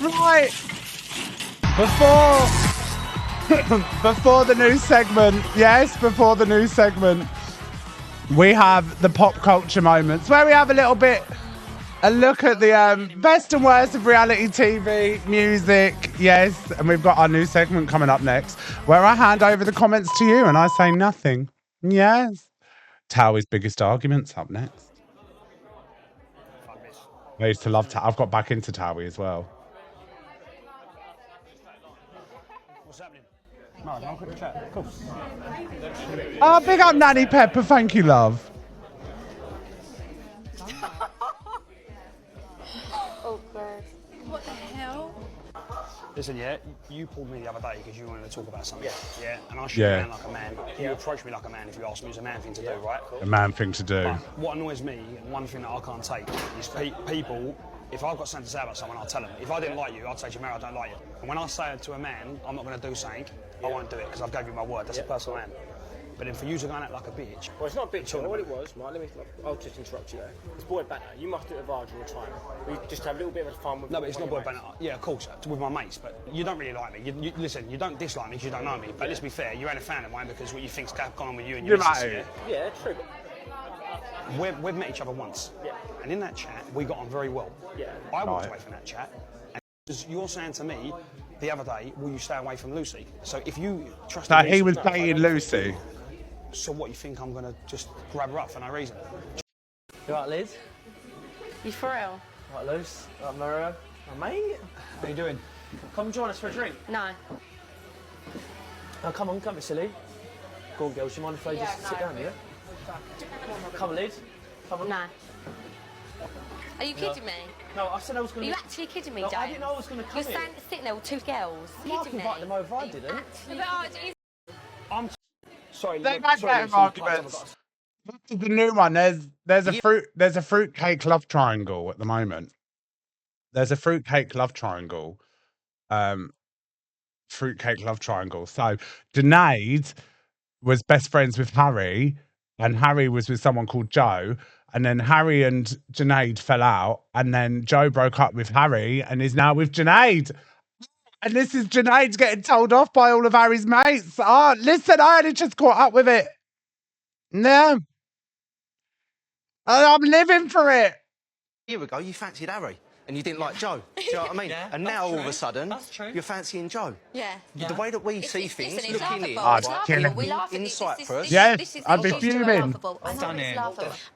right. Before the new segment, yes, before the new segment, we have the pop culture moments where we have a look at the best and worst of reality TV, music, yes, and we've got our new segment coming up next where I hand over the comments to you and I say nothing. Yes. Towie's biggest arguments up next. I used to love Towie. I've got back into Towie as well. What's happening? No, I'll quick chat. Of course. Oh, big up Nanny Pepper. Thank you, love. Oh, God. What the hell? Listen, yeah, you pulled me the other day because you wanted to talk about something. Yeah. And I should Yeah. be a man like a man. You approach me like a man if you ask me. It's a man thing to do, right? A man thing to do. But what annoys me, and one thing that I can't take, is people. If I've got something to say about someone, I'll tell them. If I didn't like you, I'd say to you, Mary, I don't like you. And when I say to a man, I'm not going to do something, I won't do it because I've gave you my word. That's a personal man. But then for you to go and act like a bitch. Well, it's not a bitch. You know what it was, Mark? I'll just interrupt you there. It's boy banter. You must do it with Arj all the time. We just have a little bit of fun with. No, but it's not boy banter. Yeah, of course, with my mates. But you don't really like me. Listen, you don't dislike me because you don't know me. But let's be fair, you ain't a fan of mine because what you think's gone on with you and your missus. Yeah, true. We've met each other once. Yeah. And in that chat, we got on very well. Yeah. I walked away from that chat. And you're saying to me the other day, will you stay away from Lucy? So if you trust That he was dating Lucy. So what, you think I'm going to just grab her up for no reason? You right, Liz? You for real? Right, Luce? Right, Mario? Right, mate? How you doing? Come join us for a drink. No. Oh, come on, don't be silly. Go on, girls, do you mind if I just sit down, yeah? Come on, Liz. Come on. No. Are you kidding me? No, I said I was going to... Are you actually kidding me, No, James? I didn't know I was going to come You're sitting there with two girls. Mark invited them over, I didn't. I'm sorry. They've had better arguments. This is the new one. There's a fruitcake love triangle at the moment. There's a fruitcake love triangle. Fruitcake love triangle. So Junaid was best friends with Harry, and Harry was with someone called Joe. And then Harry and Junaid fell out, and then Joe broke up with Harry and is now with Junaid. And this is Junaid's getting told off by all of Harry's mates. Oh, listen, I only just caught up with it. No. I'm living for it. A year ago, you fancied Harry. And you didn't like Joe. Do you know what I mean? Yeah, and now all of a sudden, you're fancying Joe. Yeah. The way that we see things, listen, looking in, We laugh at in this. Cyprus. Yes, I'd be fuming.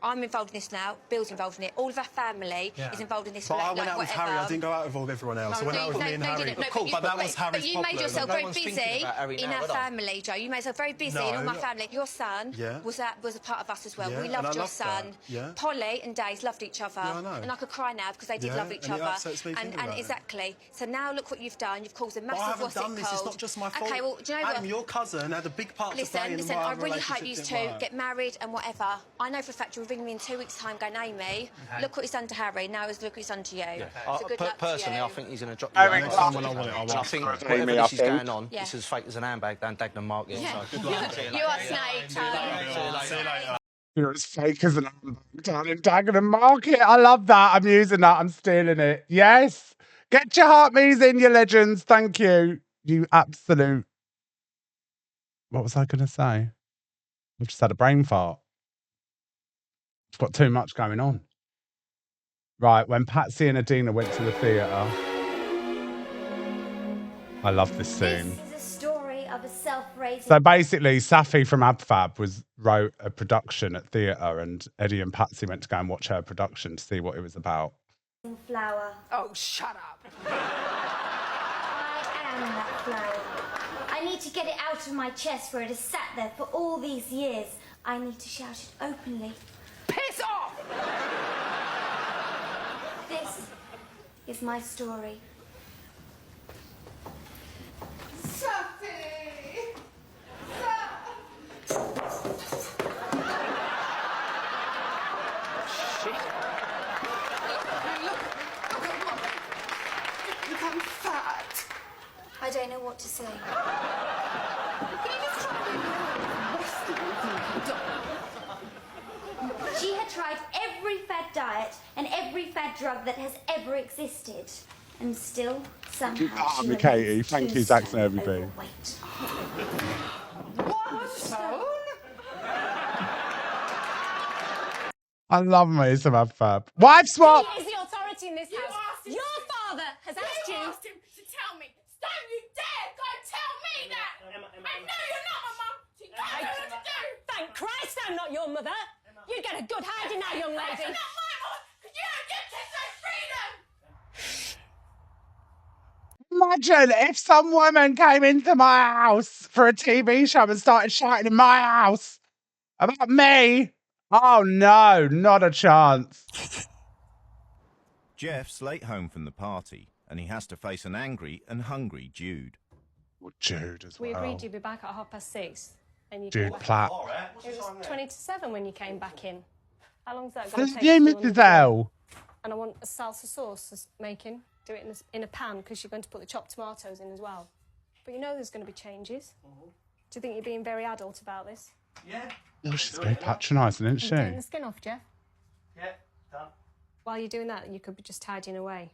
I'm involved in this now. Bill's involved in it. All of our family is involved in this. But I went out with Harry. I didn't go out with all everyone else. I went out with me and Harry. Cool, but that was Harry's But you problem. made yourself very busy in now, our family, Joe. You made yourself very busy in all my family. Your son was a part of us as well. We loved your son. Polly and Days loved each other. And I could cry now because they did love each other. each and it other. upsets me thinking about it. Exactly. So now look what you've done. You've caused a massive. I haven't done this. It's not just my fault. Okay, well, do you know Adam, what? your cousin had a big part to play in Listen, why I our really hope relationship you didn't two work. get married and whatever. I know for a fact you'll ring me in 2 weeks' time going, Amy, look what he's done to Harry. Now look what he's done to you. Yeah. So good luck Personally, to you. I think he's going to drop you out. Next time when I want it, And I think whatever this is going on, it's as fake as an handbag down Dagenham Market. Yeah. So. You are snake. See you later. You're as fake as an handbag down in Dagenham Market. I love that. I'm using that. I'm stealing it. Yes. Get your heart me's in, you legends. Thank you. You absolute. What was I going to say? I've just had a brain fart. I've got too much going on. Right, when Patsy and Adina went to the theatre. I love this scene. This is a story of a self-raising... So basically, Safi from AbFab wrote a production at theatre, and Eddie and Patsy went to go and watch her production to see what it was about. flower. Oh, shut up. I am that flower. I need to get it out of my chest where it has sat there for all these years. I need to shout it openly. Piss off! This is my story. I don't know what to say. She had tried every fad diet and every fad drug that has ever existed. And still, somehow, she Katie. Thank you, ZAC and everybody. I love me some AbFab. Wife swap! He is the authority in this house. Your father has asked you... asked him to tell me. Don't you dare go tell me that! I know you're not my mum. You don't know what to do. Thank Christ I'm not your mother. You'd get a good hiding now, young lady. That's not my mum, because you don't give kids no freedom. Imagine if some woman came into my house for a TV show and started shouting in my house about me. Oh no, not a chance. Jeff's late home from the party, and he has to face an angry and hungry Jude. Well, Jude as well. We agreed you'd be back at 6:30. And you Jude Platt. It was 20 to 7 when you came back in. How long's that going to take? You, Mrs. L. And I want a salsa sauce making. Do it in a pan because you're going to put the chopped tomatoes in as well. But you know there's going to be changes. Do you think you're being very adult about this? Yeah. Oh, she's very patronising, isn't she? Taking the skin off, Jeff. Yeah, done. While you're doing that, you could be just tidying away.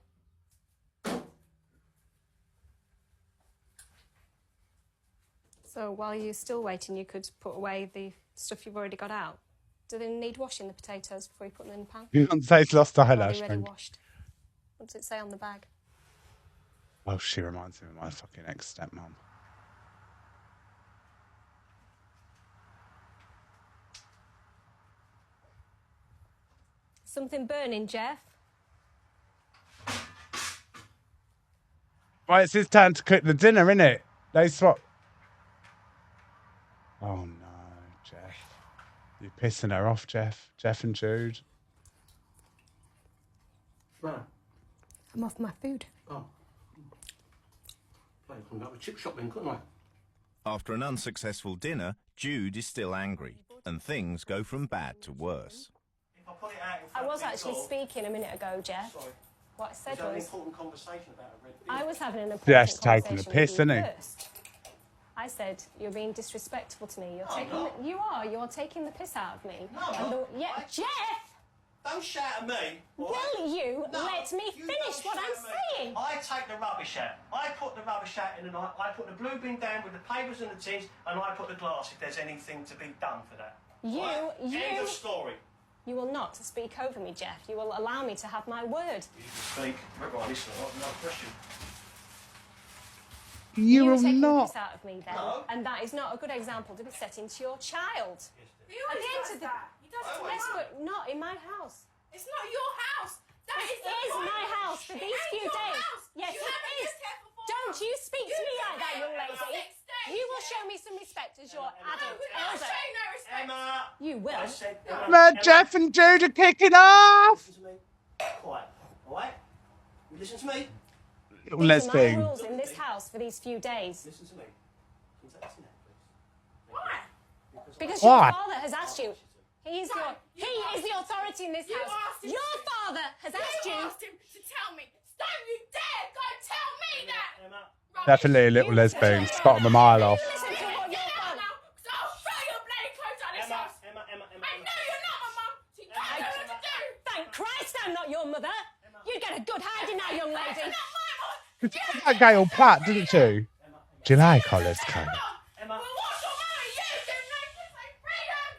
So while you're still waiting, you could put away the stuff you've already got out. Do they need washing, the potatoes, before you put them in the pan? You can't say it's lost a eyelash. Already washed. What does it say on the bag? Oh, she reminds me of my fucking ex-stepmom. Something burning, Jeff? Right, it's his turn to cook the dinner, isn't it? They swap. Oh no, Jeff. You're pissing her off, Jeff. Jeff and Jude. Right. I'm off my food. Oh. I couldn't go to chip shop then, couldn't I? After an unsuccessful dinner, Jude is still angry, and things go from bad to worse. I was actually speaking a minute ago, Jeff. Sorry. What I said Is that an was... important conversation about a red beard? I was having an important Jeff's conversation taking the with piss, you isn't he? first. I said, you're being disrespectful to me. I'm You're taking the piss out of me. No, I'm not. Jeff! Don't shout at me. Will you let me you finish don't what shout I'm at me. saying? I take the rubbish out. I put the rubbish out in the night. I put the blue bin down with the papers and the tins, and I put the glass if there's anything to be done for that. End of story. You will not speak over me, Jeff. You will allow me to have my word. You speak. Right, listen, no question. You are will taking not. the piss out of me then, and that is not a good example to be setting to your child. He always does that. He does it to Yes, my but not in my house. It's not your house. That It is the is point. my house for It these ain't few your days. house. Yes, You it haven't is. lived here for 4 Don't months. you speak to me like that, young lady. 16. You will show me some respect as your adult I'll elder. show you no respect. Emma. You will. I said, Jeff and Jude are kicking off. Listen to me. Quiet, all right? You listen to me. These are my Lesbian. rules in this house for these few days. Listen to me. Can you take this now, please? Why? Because Why? your father has asked you. He is the authority in this house. Your father has asked you. asked him to tell me. Don't you dare go tell me that! Emma. Definitely a little lesbian. Spot him a mile off. Listen to what your father. I'll throw your bloody clothes on this house! Emma. I know you're not my mum, so you don't know what to do! Thank Christ I'm not your mother. You'd get a good hiding now, young lady. You took that Gail Platt, didn't you? Do you like Olive's coat? Emma. Well, what's your money? You do make this like freedom!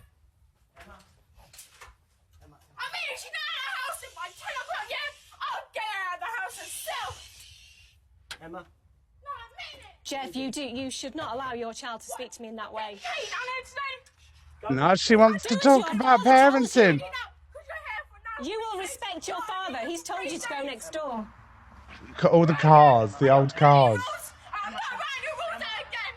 I mean, if she's not out of the house by 10 o'clock, yeah, I'll get her out of the house herself! Emma. No, I mean it! Jeff, you should not allow your child to speak to me in that way. Kate, I know today. No, she wants to talk about parenting. You will respect your father. He's told you to go next door. Look at all the cars, the old cars. I'm not around your rules again!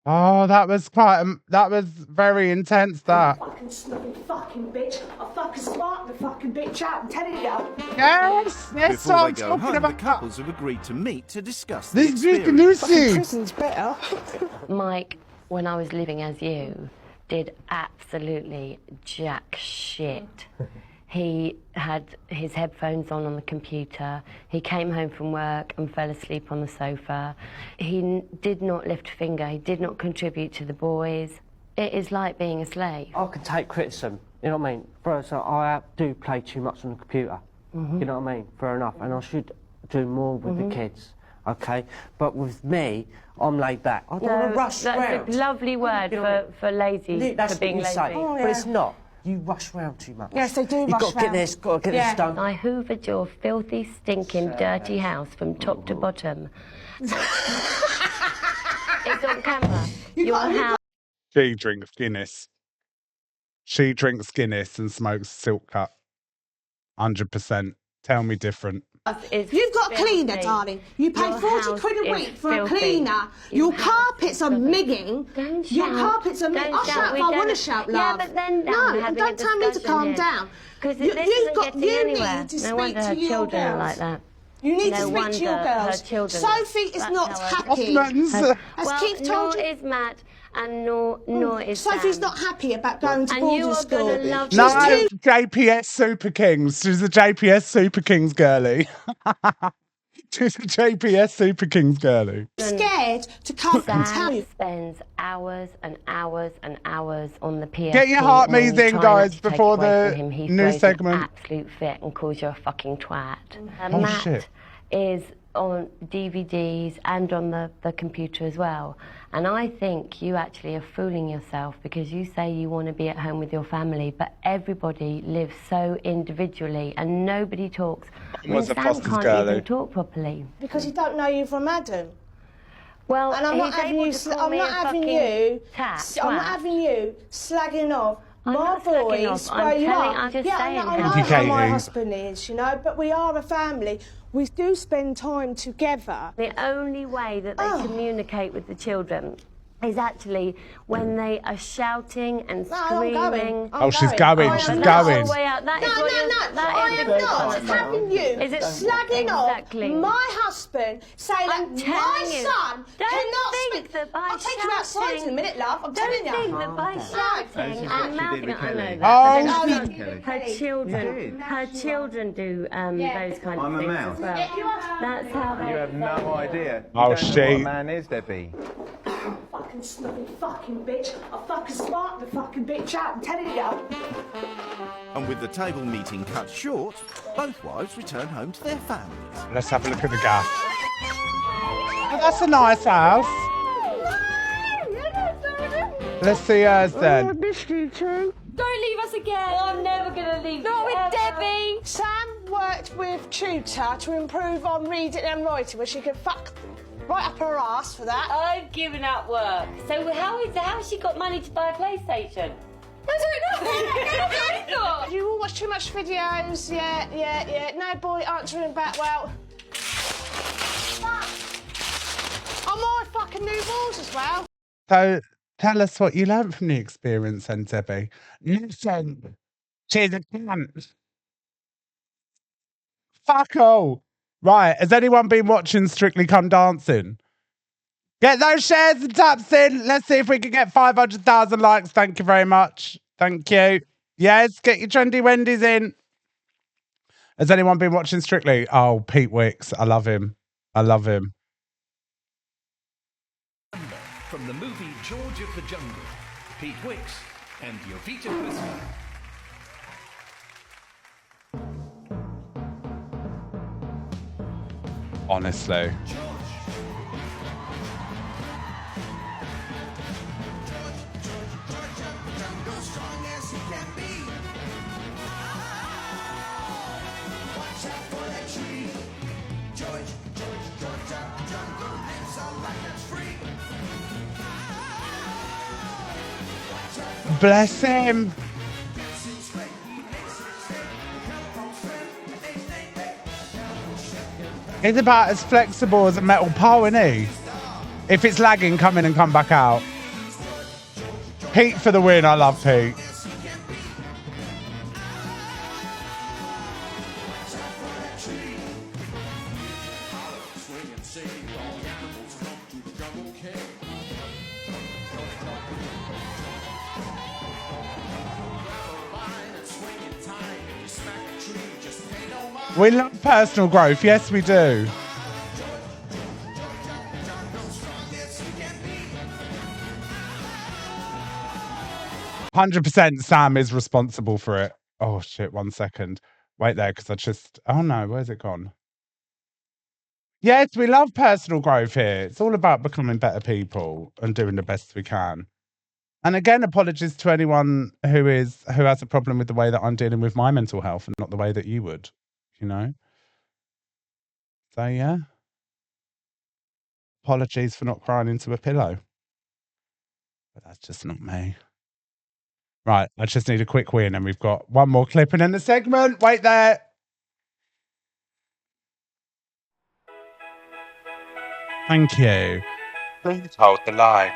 Oh, that was that was very intense, that. Fucking snuffy fucking bitch. I'll fucking spark the fucking bitch out. I'm telling you. Yes, yes, Before I'm they go talking home, about the couples have agreed to meet to discuss the this big experience. Lucy. Prison's better. Mike, when I was living as you, did absolutely jack shit. He had his headphones on the computer. He came home from work and fell asleep on the sofa. He did not lift a finger. He did not contribute to the boys. It is like being a slave. I can take criticism, you know what I mean? First, I do play too much on the computer, you know what I mean? Fair enough, and I should do more with the kids, okay? But with me, I'm laid back. I don't want to rush that's round. a lovely word for lazy, That's for being what you lazy. say, but it's not. You rush round too much. Yes, they do You've rush got to get round. this, got to get this done. I hoovered your filthy, stinking, dirty house from top to bottom. It's on camera. Your house. She drinks Guinness. She drinks Guinness and smokes Silk Cut. 100%. Tell me different. You've got a cleaner, darling. You pay 40 quid a week for a cleaner. Your carpets are migging. Your carpets are migging. I'll shout if I want to shout, love. Yeah, but then no, don't tell me to calm down. Because you this need isn't getting anywhere. to No speak wonder to her your children are girls. like that. You need to No speak to your wonder her girls. children. Sophie is That's not how happy. Well, Keith told nor you. is Matt, and nor is Sophie's Sam. not happy about going to And boarding you are school. gonna love No, JPS Super Kings. She's a JPS Super Kings girly. She's a JPS Super Kings girly. Scared to come and tell you. Spends hours and hours and hours on the PSP. Get your heart when you moving, try guys, not to take before it away the from him. He new throws an segment. absolute fit and calls you a fucking twat. Oh, Matt shit. is on DVDs and on the computer as well. And I think you actually are fooling yourself because you say you want to be at home with your family, but everybody lives so individually and nobody talks. Was a Sam Foster's can't girly. even talk properly. Because he don't know you from Adam. Well, And I'm not having you. I'm not having you. I'm not having you slagging off I'm my not slagging boys off. where I'm you telling- are. I'm just yeah, saying I how- know Thank you, how my Katie. husband is, you know. But we are a family. We do spend time together. The only way that they communicate with the children is actually when they are shouting and No, I'm going. screaming. Oh, she's going. She's That's going. all the way out. That is No, what no, you're- no. that I is am the not point. having you Is it slagging exactly? off my husband, saying that I'm my telling you. son Don't cannot think speak. that by I'll take you outside in a minute, love. I'm telling you. Don't think that by shouting and mouthing, I know that. Oh, but she then did. her children do those kind of I'm a things mouse. as well. That's how they. You have no idea. Oh, you don't know what a she- man is, Debbie. Fucking snuffy fucking bitch. I'll fucking spark the fucking bitch out. I'm telling you. And with the table meeting cut short, both wives return home to their families. Let's have a look at the gaff. Oh, that's a nice house. Let's see hers then. missed you too. Don't leave us again. I'm never gonna leave. Not with Debbie. Sam worked with tutor to improve on reading and writing, where she could fuck right up her ass for that. I've given up work. So how has she got money to buy a PlayStation? I don't know. You all watch too much videos. Yeah. No boy answering back well. I'm all fucking new balls as well. So tell us what you learned from the experience then, Debbie. Listen, she's a cunt. Fuck all. Right, has anyone been watching Strictly Come Dancing? Get those shares and taps in. Let's see if we can get 500,000 likes. Thank you very much. Thank you. Yes, get your trendy Wendy's in. Has anyone been watching Strictly? Oh, Pete Wicks. I love him. I love him. From the movie George of the Jungle, Pete Wicks and Jovita Christmas. Honestly. Bless him. He's about as flexible as a metal pole, isn't he? If it's lagging, come in and come back out. Pete for the win. I love Pete. We love personal growth. Yes, we do. %, Sam is responsible for it. Oh, shit. 1 second. Wait there, because I just... Oh, no. Where's it gone? Yes, we love personal growth here. It's all about becoming better people and doing the best we can. And again, apologies to anyone who has a problem with the way that I'm dealing with my mental health and not the way that you would, you know? So, yeah. Apologies for not crying into a pillow. But that's just not me. Right, I just need a quick win and we've got one more clip and then the segment. Wait there. Thank you. Please hold the line.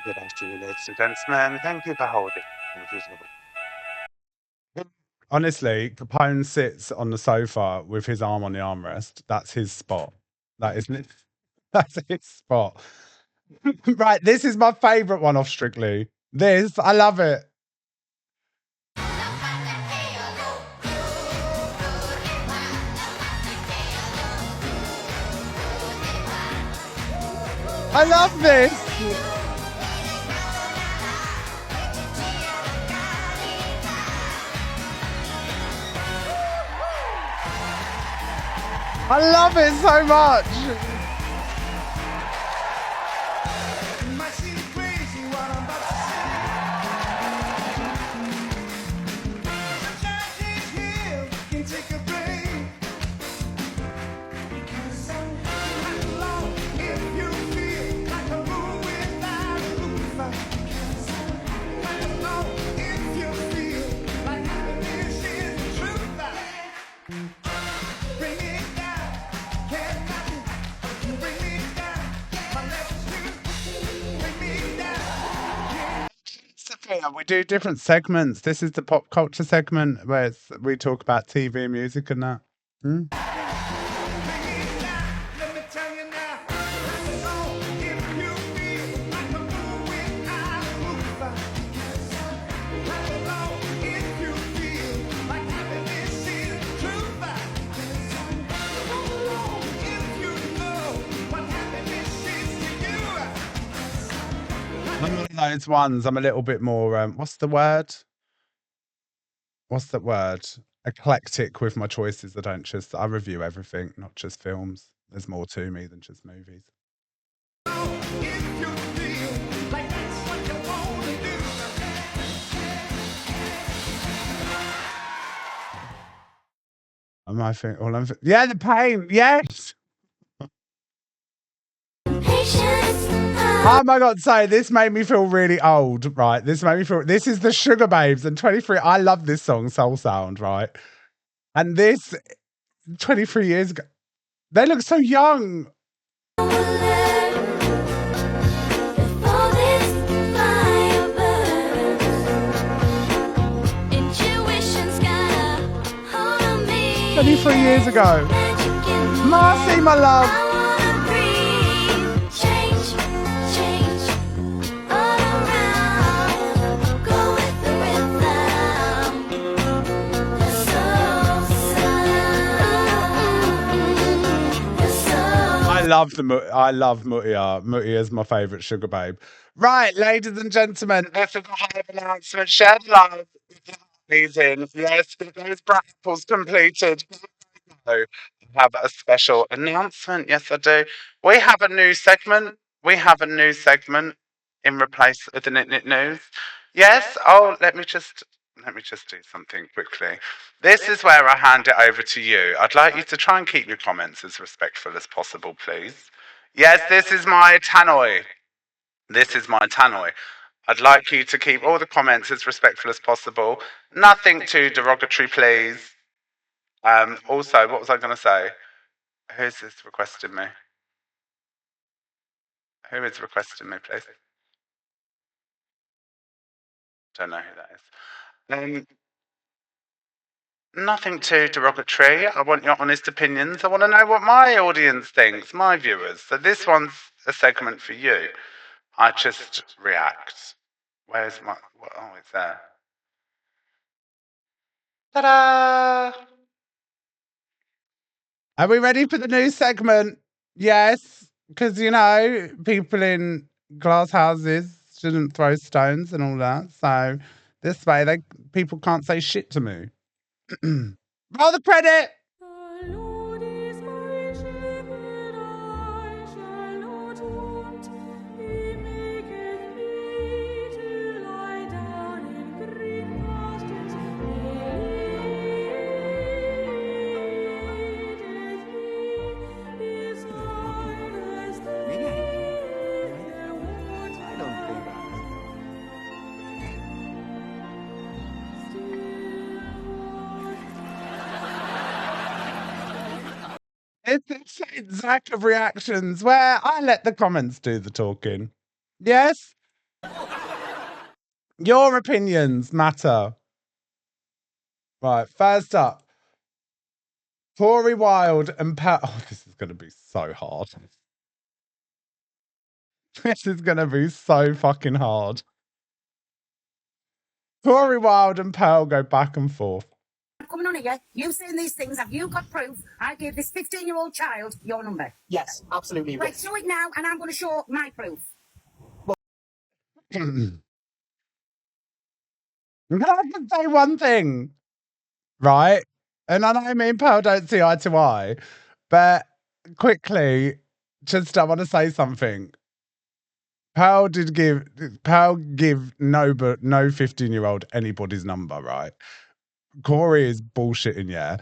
Good afternoon, ladies and gentlemen. Thank you for holding. Honestly, Capone sits on the sofa with his arm on the armrest. That's his spot. That isn't it. That's his spot. Right, this is my favourite one off Strictly. This, I love it. I love this. I love it so much. We do different segments. This is the pop culture segment where we talk about TV and music and that. I'm one of those ones. I'm a little bit more. What's the word? What's that word? Eclectic with my choices. I review everything, not just films. There's more to me than just movies. Yeah, the pain. Yes. Oh my God, so this made me feel really old, right? This is the Sugar Babes and 23. I love this song, Soul Sound, right? And this 23 years ago, they look so young. Intuition's 23 years ago. Marcy, my love. I love Mutia. Mutia is my favourite Sugar Babe. Right, ladies and gentlemen, this is a hive announcement. Share the love. Amazing. Yes, those BRATfast completed. I have a special announcement. Yes, I do. We have a new segment. In replace of the Knit News. Yes. Oh, let me just do something quickly. This is where I hand it over to you. I'd like you to try and keep your comments as respectful as possible, please. Yes, this is my tannoy. I'd like you to keep all the comments as respectful as possible. Nothing too derogatory, please. Also, what was I going to say? Who's this requesting me? Who is requesting me, please? Don't know who that is. Nothing too derogatory. I want your honest opinions. I want to know what my audience thinks, my viewers. So this one's a segment for you. I just react. Where's my... Oh, it's there. Ta-da! Are we ready for the new segment? Yes, because, people in glass houses shouldn't throw stones and all that. So this way, people can't say shit to me. Roll the credit! It's ZAC of reactions where I let the comments do the talking. Yes? Your opinions matter. Right, first up. Corey Wilde and Oh, this is going to be so hard. This is going to be so fucking hard. Corey Wilde and Pearl go back and forth. Coming on here, you've seen these things. Have you got proof? I gave this 15-year-old child your number. Yes, absolutely. Right, show it now, and I'm going to show my proof. Can I just say one thing? Right? And I know me and Pearl don't see eye to eye, but quickly, I want to say something. Pearl give no 15-year-old anybody's number, right? Corey is bullshitting, yeah.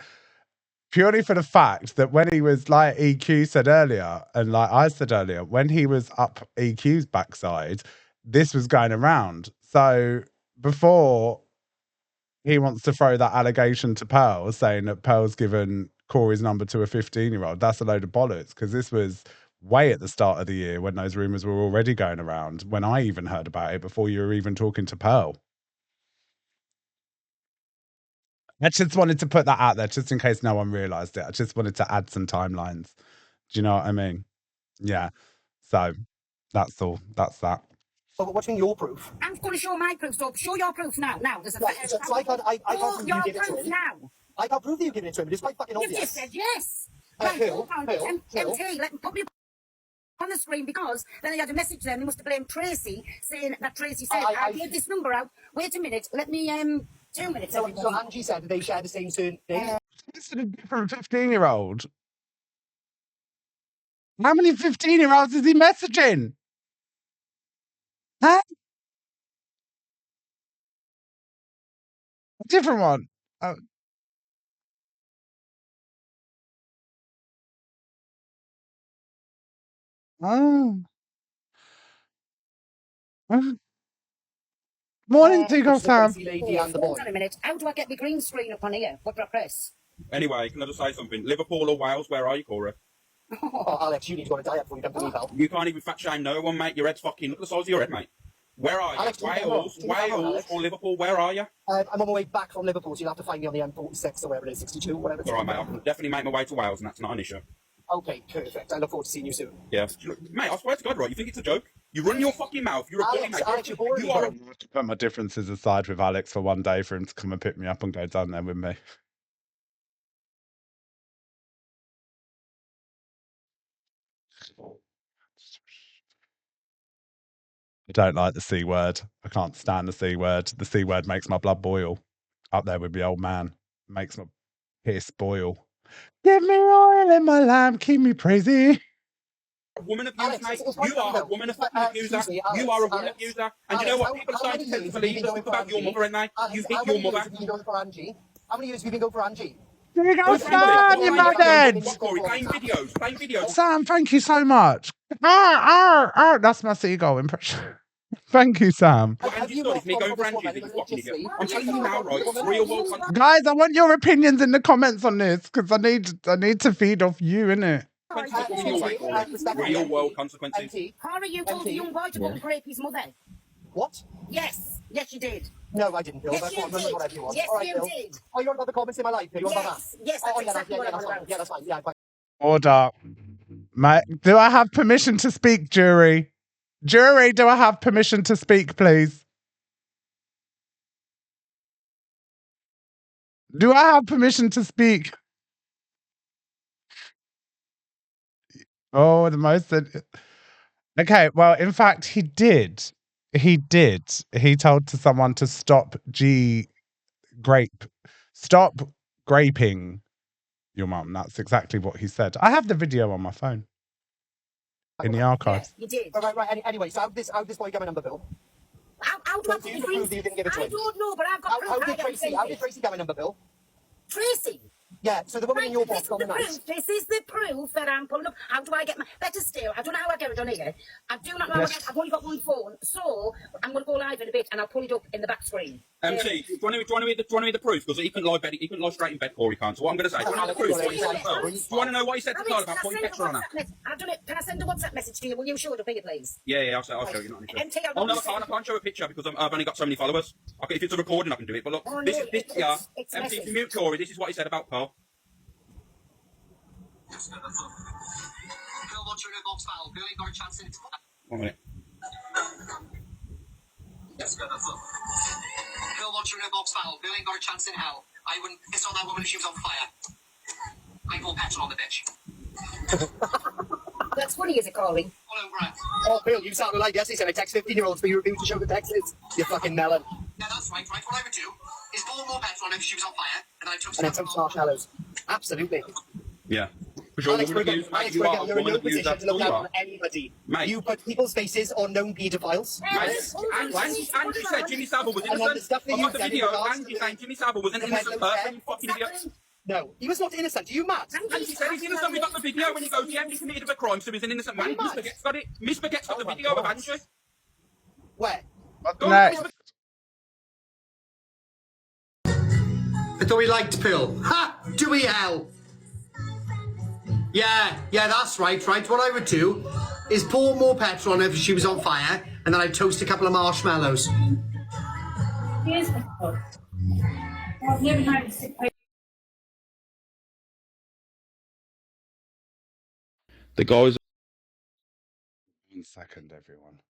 Purely for the fact that when he was like EQ said earlier, and like I said earlier, when he was up EQ's backside, this was going around. So before he wants to throw that allegation to Pearl, saying that Pearl's given Corey's number to a 15-year-old, that's a load of bollocks, because this was way at the start of the year when those rumours were already going around, when I even heard about it before you were even talking to Pearl. I just wanted to put that out there, just in case no one realised it. I just wanted to add some timelines. Do you know what I mean? Yeah. So, that's all. That's that. So what's in your proof? I'm going to show my proof, so show your proof now. Now, there's a... Right, so I can't prove you give it to him. Now. I can't prove that you give it to him, but it's quite fucking obvious. You've just said yes. Who? MT, let me put me... on the screen because then I had a message there and they must have blamed Tracy saying that Tracy said, I gave this number out. Wait a minute, let me, 2 minutes. So Angie said that they share the same surname. This is a different 15-year-old. How many 15-year-olds is he messaging? Huh? A different one. Oh. Oh. Morning, Tigo Sam. Hold on a minute. How do I get the green screen up on here? What do I press? Anyway, can I just say something? Liverpool or Wales? Where are you, Cora? Oh, Alex, you need to go on a diet before you come to me, pal. You can't even fat shame no one, mate. Your head's fucking... Look at the size of your head, mate. Where are you? Alex, Wales or Liverpool? Where are you? I'm on my way back from Liverpool, so you'll have to find me on the M46 or wherever it is, 62, whatever it's All right, mate. I can definitely make my way to Wales, and that's not an issue. Okay, perfect. I look forward to seeing you soon. Yeah. Mate, I swear to God, right, you think it's a joke? You run your fucking mouth. You're a bully, mate. Alex, you're boring. You are I have to put my differences aside with Alex for one day for him to come and pick me up and go down there with me. I don't like the C word. I can't stand the C word. The C word makes my blood boil. Up there with the old man. Makes my piss boil. Give me oil in my lamp, keep me praising. Woman abuse, mate. You are a woman abuser. You are a woman abuser. And you know what? People are starting to believe the stuff about your mother, and you hit your mother. How many years have you been going for Angie? There you go, Sam, you mughead! Playing videos. Sam, thank you so much. That's my seagull impression. Thank you, Sam. I'm telling you now, right? Real world. Guys, I want your opinions in the comments on this because I need to feed off you, innit? Real world consequences. Cora, you told the young boy to go and rape his mother. What? Yes. Yes, you did. No, I didn't, Bill. Yes, you did. Yes, you did. Oh, you want about the comments in my life? You want about that? Yes, that's exactly what I was about. Yeah, that's fine. Yeah, fine. Order. Do I have permission to speak, jury? Jury, do I have permission to speak, please? Do I have permission to speak? Oh, the most... Okay, well, in fact, he did. He did. He told to someone to stop Stop graping your mum. That's exactly what he said. I have the video on my phone. In the archives. You did. Right. Anyway, so how did this boy get my number, Bill? How do I put the green? You didn't give it to him. I don't know, but I've got proof. How did Tracy get my number, Bill? Tracy? Yeah, so the woman in your box on the night. This is the proof that I'm pulling up. How do I get my... Better still, I don't know how I get it on here. I do not know how I get it. I've only got one phone. So, I'm going to go live in a bit and I'll pull it up in the back screen. MC, do you want to read the proof? Because he couldn't lie straight in bed, Corey can't. So what I'm going to say, do you want to know the proof? Do you want to know what he said to Carl about putting petrol on her? I've done it. Can I send a WhatsApp message to you? Will you show it up here, please? Yeah, I'll show you. Not an issue. Oh, no, I can't show a picture because I've only got so many followers. Okay, if it's a recording, I can do it. But look, MC, if you mute Corey, this is what he said about Carl. Bill, what's your box foul? Bill ain't got a chance in it. 1 minute. Bill, what's your box foul? Bill ain't got a chance in hell. I wouldn't piss on that woman if she was on fire. I pour petrol on the bitch. That's funny, is it, Corey? All over it. Oh, Bill, you sounded like yesterday said I text 15-year-olds but you refused to show the texts. You fucking melon. Yeah, that's right. What I would do is pour more petrol on her if she was on fire, and then I toast marshmallows. Absolutely. Yeah. Alex, you're in no position to look down on anybody. Mate. You put people's faces on known paedophiles. Angie said Jimmy Savile was innocent. I've got the video. Angie saying Jimmy Savile was an innocent person. You fucking idiot. No, he was not innocent. Are you mad? Angie said he's innocent. We got the video when he goes, yeah, he committed a crime, so he's an innocent man. Miss Baguette's got it. Miss Baguette's got the video of Angie. Where? I thought we liked Bill. Ha! Do we hell? Yeah, that's right. What I would do is pour more petrol on her if she was on fire, and then I'd toast a couple of marshmallows. Here's the book. I've never had a sick person. The guys. 1 second, everyone.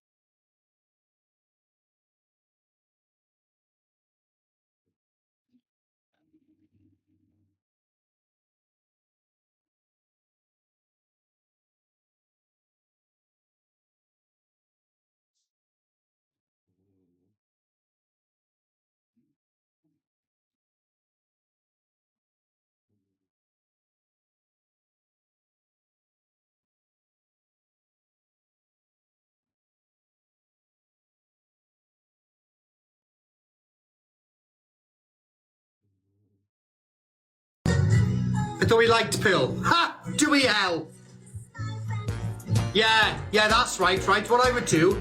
I thought we liked Pill. Ha! Do we hell? Yeah, that's right. What I would do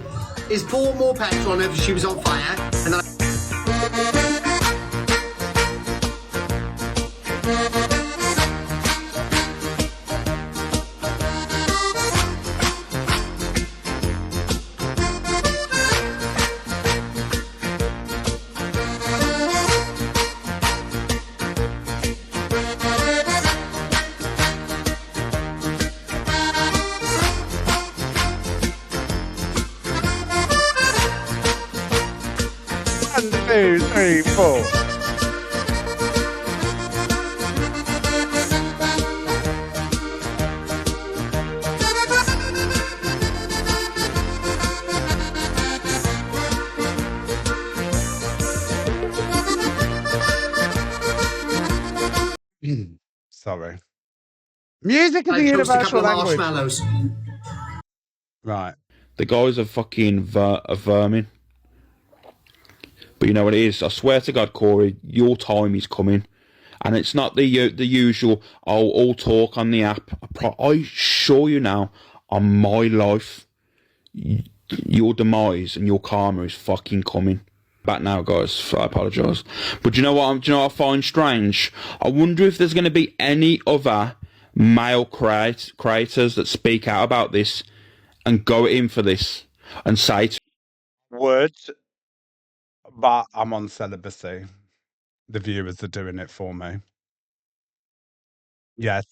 is pour more petrol on her if she was on fire, and then One, two, three, four. Sorry. Music is a universal language. Marshmallows. Right. The guy's a fucking a vermin. But you know what it is? I swear to God, Corey, your time is coming. And it's not the usual, all talk on the app. I assure you now, on my life, your demise and your karma is fucking coming. Back now, guys. I apologise. But do you know what I find strange? I wonder if there's going to be any other male creators that speak out about this and go in for this and say to Would, but I'm on celibacy. The viewers are doing it for me. Yes.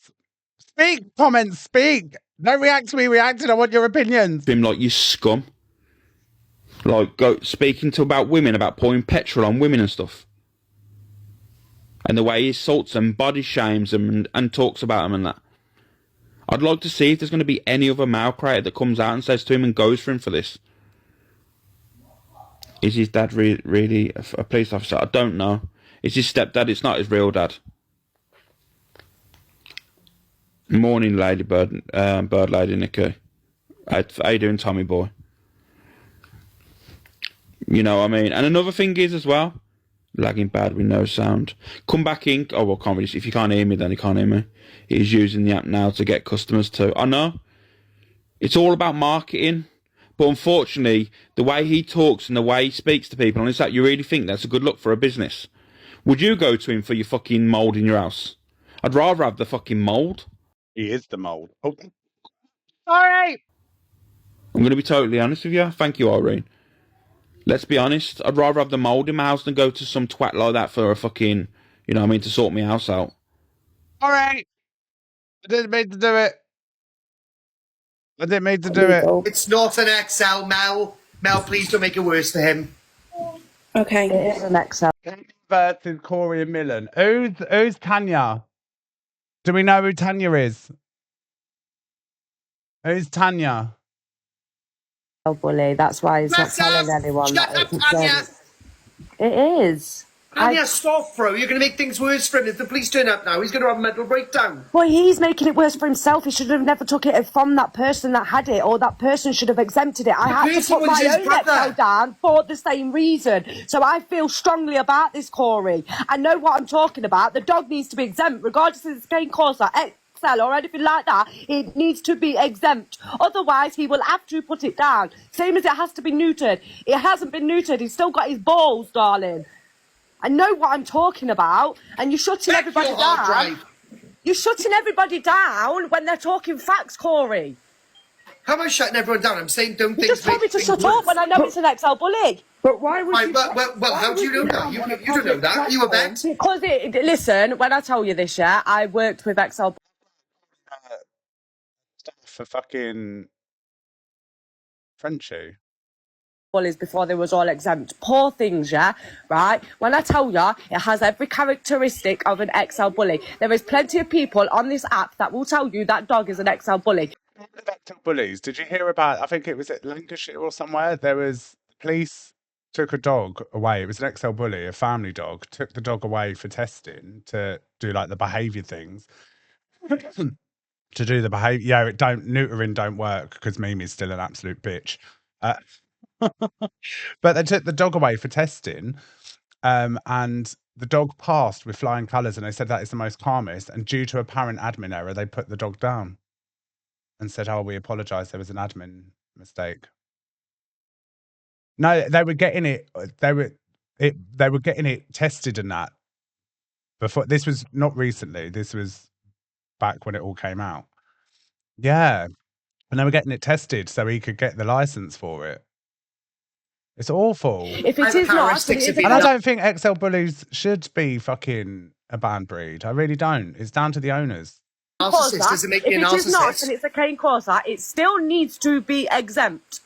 Speak, comments, speak. Don't react to me reacting. I want your opinions. him like you scum. Like go speaking to about women, about pouring petrol on women and stuff. And the way he assaults them, body shames them and talks about them and that. I'd like to see if there's going to be any other male creator that comes out and says to him and goes for him for this. Is his dad really a police officer? I don't know. It's his stepdad, it's not his real dad. Morning, Lady Bird, Bird Lady Nikki. How you doing, Tommy boy? You know what I mean? And another thing is as well, lagging bad with no sound. Come back in. Oh, well, can't really. If you can't hear me, then you can't hear me. He's using the app now to get customers too. I know. It's all about marketing. But unfortunately, the way he talks and the way he speaks to people on this app, you really think that's a good look for a business? Would you go to him for your fucking mould in your house? I'd rather have the fucking mould. He is the mould. Oh. All right. I'm going to be totally honest with you. Thank you, Irene. Let's be honest. I'd rather have the mould in my house than go to some twat like that for a fucking, you know what I mean, to sort my house out. All right. I didn't mean to do it. I didn't mean to do it. It's not an XL, Mel. Mel, please don't make it worse for him. Okay. It is an XL. Versus Corey and Millen. Who's Tanya? Do we know who Tanya is? Who's Tanya? Bully. That's why he's not telling anyone. Shut up, Tanya. It is. Tanya, stop, bro. You're going to make things worse for him. If the police turn up now, he's going to have a mental breakdown. Well, he's making it worse for himself. He should have never took it from that person that had it, or that person should have exempted it. I had to put my own Excel down for the same reason. So I feel strongly about this, Corey. I know what I'm talking about. The dog needs to be exempt, regardless if it's cane Corsa, XL, or anything like that. It needs to be exempt. Otherwise, he will have to put it down. Same as it has to be neutered. It hasn't been neutered. He's still got his balls, darling. I know what I'm talking about, and you're shutting everybody down. You're shutting everybody down when they're talking facts, Corey. How am I shutting everyone down? I'm saying don't think. You just told me to shut up when I know it's an XL bully. But why would you? Well, how do you know that? You don't know that. Are you a vet? Because listen, when I tell you this, yeah, I worked with XL For fucking Frenchie. bullies before they was all exempt. Poor things, yeah, right? When I tell ya, it has every characteristic of an XL bully. There is plenty of people on this app that will tell you that dog is an XL bully. Bullies. Did you hear about? I think it was at Lancashire or somewhere. There was police took a dog away. It was an XL bully, a family dog. Took the dog away for testing to do like the behaviour things. To do the behaviour, yeah. Neutering don't work because Mimi's still an absolute bitch. But they took the dog away for testing, and the dog passed with flying colours, and they said that is the most calmest. And due to apparent admin error, they put the dog down and said, "Oh, we apologise. There was an admin mistake." No, they were getting it. They were getting it tested and that before. This was not recently. This was back when it all came out. Yeah, and they were getting it tested so he could get the license for it. It's awful. If it is not, And I don't think XL Bullies should be fucking a banned breed. I really don't. It's down to the owners. Narcissist doesn't make me a if it is not, narcissist. and it's a cane corset, it still needs to be exempt.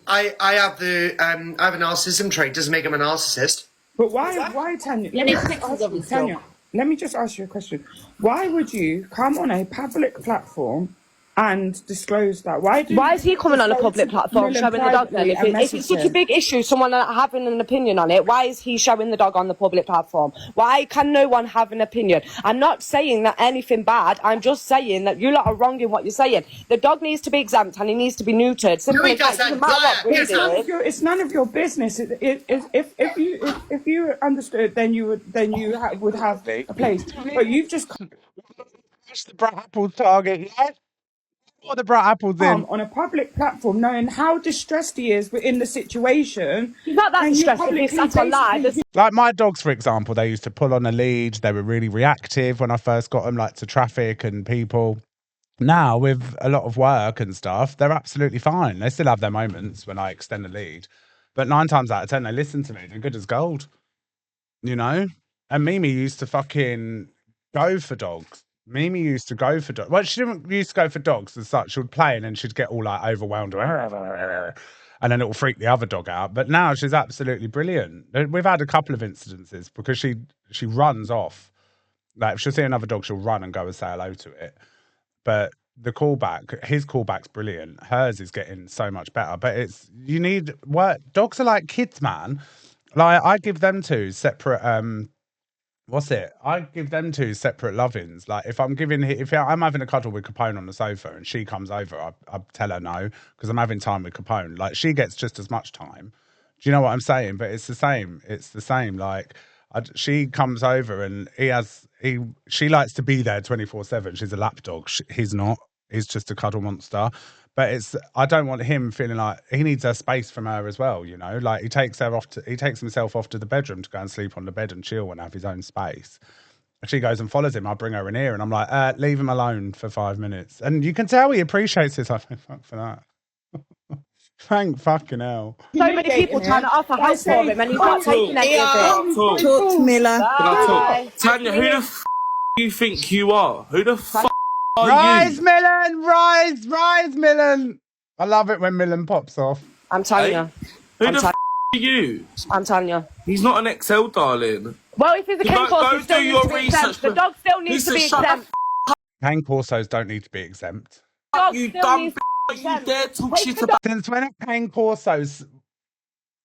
I have a narcissism trait. Doesn't make him a narcissist. But why, Tanya? Tanya, let me just ask you a question. Why would you come on a public platform and disclose that? Why is he coming on a public platform showing the dog then? If it's such a big issue, someone having an opinion on it, why is he showing the dog on the public platform? Why can no one have an opinion? I'm not saying that anything bad. I'm just saying that you lot are wrong in what you're saying. The dog needs to be exempt and he needs to be neutered. Simply doesn't matter what breed it is. It's none of your business. If you understood, then you would have a place. But you've just That's the Brat Apple target, yeah? What the Brat Apple's in? on a public platform, knowing how distressed he is in the situation. He's not that distressed if he's sat on live. Like my dogs, for example, they used to pull on a lead. They were really reactive when I first got them, like to traffic and people. Now, with a lot of work and stuff, they're absolutely fine. They still have their moments when I extend the lead. But 9 times out of 10, they listen to me. They're good as gold. You know? And Mimi used to fucking go for dogs. Mimi used to go for dogs. Well, she didn't used to go for dogs as such. She would play and then she'd get all like overwhelmed. And then it will freak the other dog out. But now she's absolutely brilliant. We've had a couple of incidences because she runs off. Like if she'll see another dog, she'll run and go and say hello to it. But the callback, his callback's brilliant. Hers is getting so much better. But you need work. Dogs are like kids, man. Like I give them 2 separate I give them 2 separate lovings. Like if I'm having a cuddle with Capone on the sofa and she comes over, I tell her no because I'm having time with Capone. Like she gets just as much time. Do you know what I'm saying? But it's the same. It's the same. Like she comes over and she likes to be there 24/7. She's a lap dog. He's not. He's just a cuddle monster. But I don't want him feeling like he needs her space from her as well, you know? Like he takes himself off to the bedroom to go and sleep on the bed and chill and have his own space. She goes and follows him. I bring her in here and I'm like, leave him alone for 5 minutes. And you can tell he appreciates it. I think, fuck for that. Thank fucking hell. So many people trying to offer help for him and he's not taking any of it. Talk to Miller. Bye. Tanya, who the f*** you think you are? Who the f*** are Rise, you? Millen! Rise, Millen! I love it when Millen pops off. I'm Tanya. Who the f*** are you? I'm Tanya. He's not an XL, darling. Well, if he's a cane corso, he still needs to be exempt. The dog still needs to be exempt. Cane corsos don't need to be exempt. You dumb you dare talk shit about... Since when have cane corsos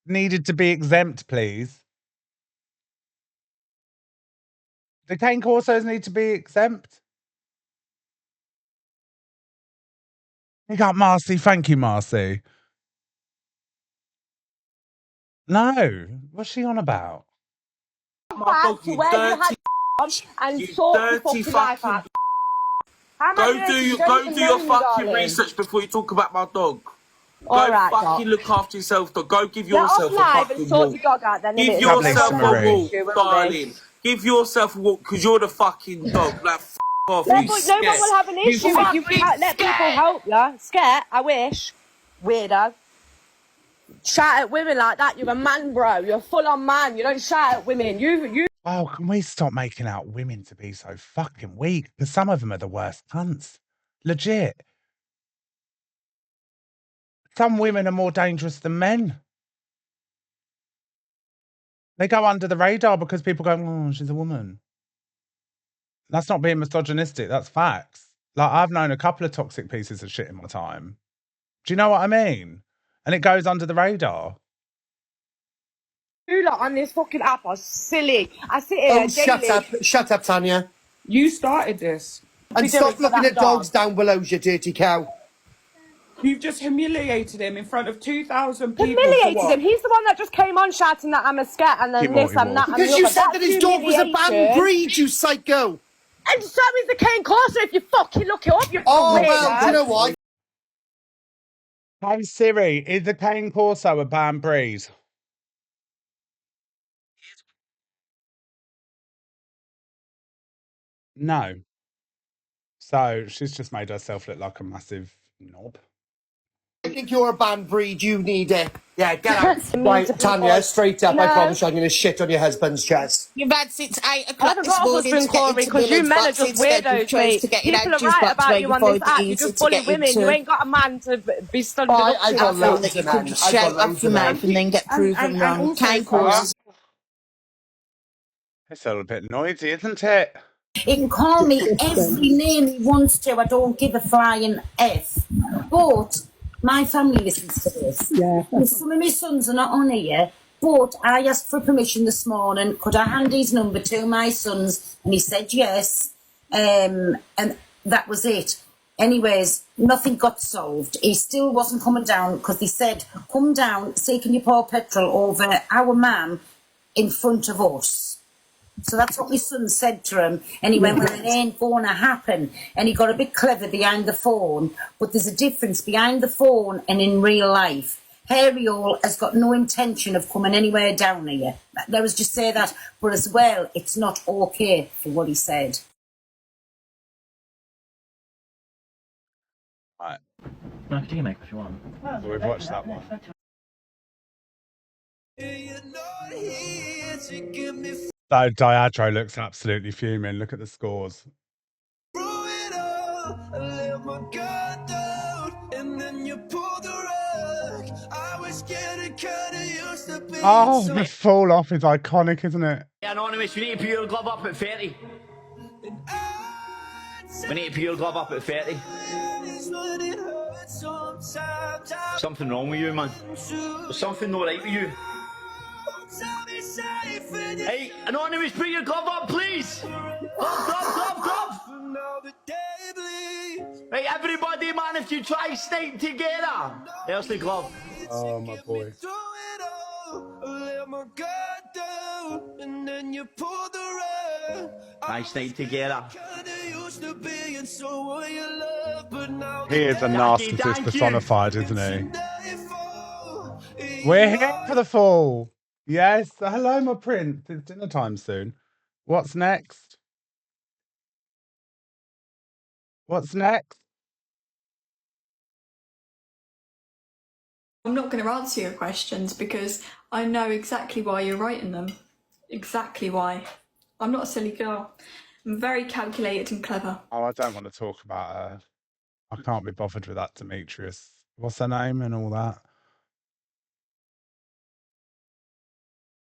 needed to be exempt, please? The cane corsos need to be exempt? You got Marcy. Thank you, Marcy. No. What's she on about? Back to where you had and sort the fucking life out. Go do your fucking research before you talk about my dog. Go fucking look after yourself, dog. Go give yourself a fucking walk. Give yourself a walk, darling. Give yourself a walk because you're the fucking dog. Like, f*** off, No, you but no one will have an issue if you let people help you. Scared? I wish. Weirdo. Shout at women like that. You're a man, bro. You're a full-on man. You don't shout at women. You. Oh, can we stop making out women to be so fucking weak? Because some of them are the worst cunts. Legit. Some women are more dangerous than men. They go under the radar because people go, oh, she's a woman. That's not being misogynistic. That's facts. Like, I've known a couple of toxic pieces of shit in my time. Do you know what I mean? And it goes under the radar. You lot on this fucking app are silly. I sit here daily. Shut up, Tanya. You started this. And stop looking at dogs down below, you dirty cow. You've just humiliated him in front of 2,000 people. Humiliated him. He's the one that just came on shouting that I'm a scat and then this and that and the other. Because you said that his dog was a bad humiliation. breed, you psycho. And so is the cane corso if you fucking look it up, you well, do you know what? Hey Siri, is the cane corso a banned breed? No. So she's just made herself look like a massive knob. I think you're a banned breed, you need it. Yeah, get out. That's mean Right, to Tanya, people. straight up, No. I promise I'm going to shit on your husband's chest. You've had since 8 I o'clock haven't this got a morning husband, to get Corey, into because you Willard's men are box just instead. You've weirdos, chose mate. to get your People are juice right box about where you you on this find it app. You're easy just to bully get women. into. You ain't got a man to be standing up I to. got So loads that you of men. could I got shout loads off your of men. mouth and then get proven wrong. also, Cane corsos. It's a little bit noisy, isn't it? He can call me every name he wants to. I don't give a flying F. But my family listens to this. Yeah. And some of my sons are not on here. But I asked for permission this morning. Could I hand his number to my sons? And he said yes. And that was it. Anyways, nothing got solved. He still wasn't coming down because they said, come down, say can you pour petrol over our man in front of us. So that's what my son said to him. And he went, well, it ain't going to happen. And he got a bit clever behind the phone. But there's a difference behind the phone and in real life. Harryall has got no intention of coming anywhere down here. Let us just say that. But as well, it's not okay for what he said. Right. No, continue, mate, if you want. So we've watched that one. So Diageo looks absolutely fuming. Look at the scores. Oh, the fall off is iconic, isn't it? Anonymous, we need to put your glove up at 30. We need to put your glove up at 30. Something wrong with you, man. There's something not right with you. Hey, Anonymous, put your glove up, please. Glove. Right, everybody, man, if you try staying together. There's the glove. Oh, my boy. Try staying together. He is a narcissist personified, isn't he? We're here for the fall. Yes. Hello, my prince. It's dinner time soon. What's next? What's next? I'm not going to answer your questions because I know exactly why you're writing them. Exactly why. I'm not a silly girl. I'm very calculated and clever. Oh, I don't want to talk about her. I can't be bothered with that, Demetrius. What's her name and all that?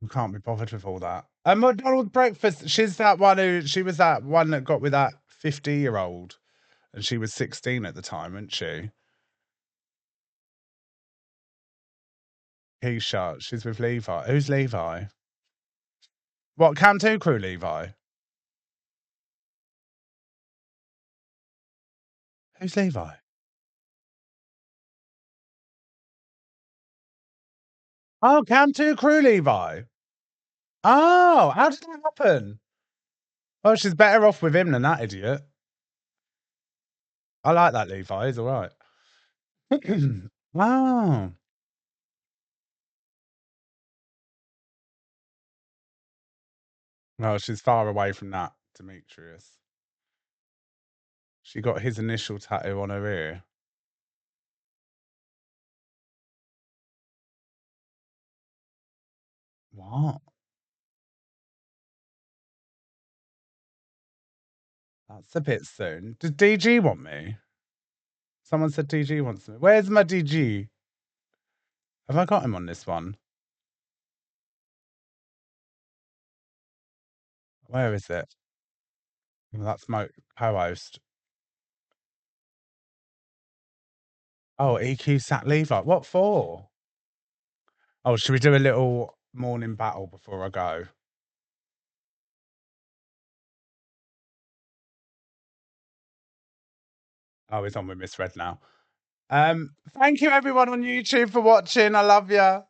I can't be bothered with all that. And McDonald's breakfast. She was that one that got with that 50-year-old, and she was 16 at the time, wasn't she? Keisha. She's with Levi. Who's Levi? What, Cam 2 crew Levi? Who's Levi? Oh, Cam 2 crew Levi. Oh, how did that happen? Oh, she's better off with him than that idiot. I like that Levi. He's all right. Wow. No, she's far away from that, Demetrius. She got his initial tattoo on her ear. What? That's a bit soon. Does DG want me? Someone said DG wants me. Where's my DG? Have I got him on this one? Where is it? Oh, that's my co-host. Oh, EQ sat Levi. What for? Oh, should we do a little morning battle before I go? Oh, he's on with Miss Red now. Thank you everyone on YouTube for watching. I love you.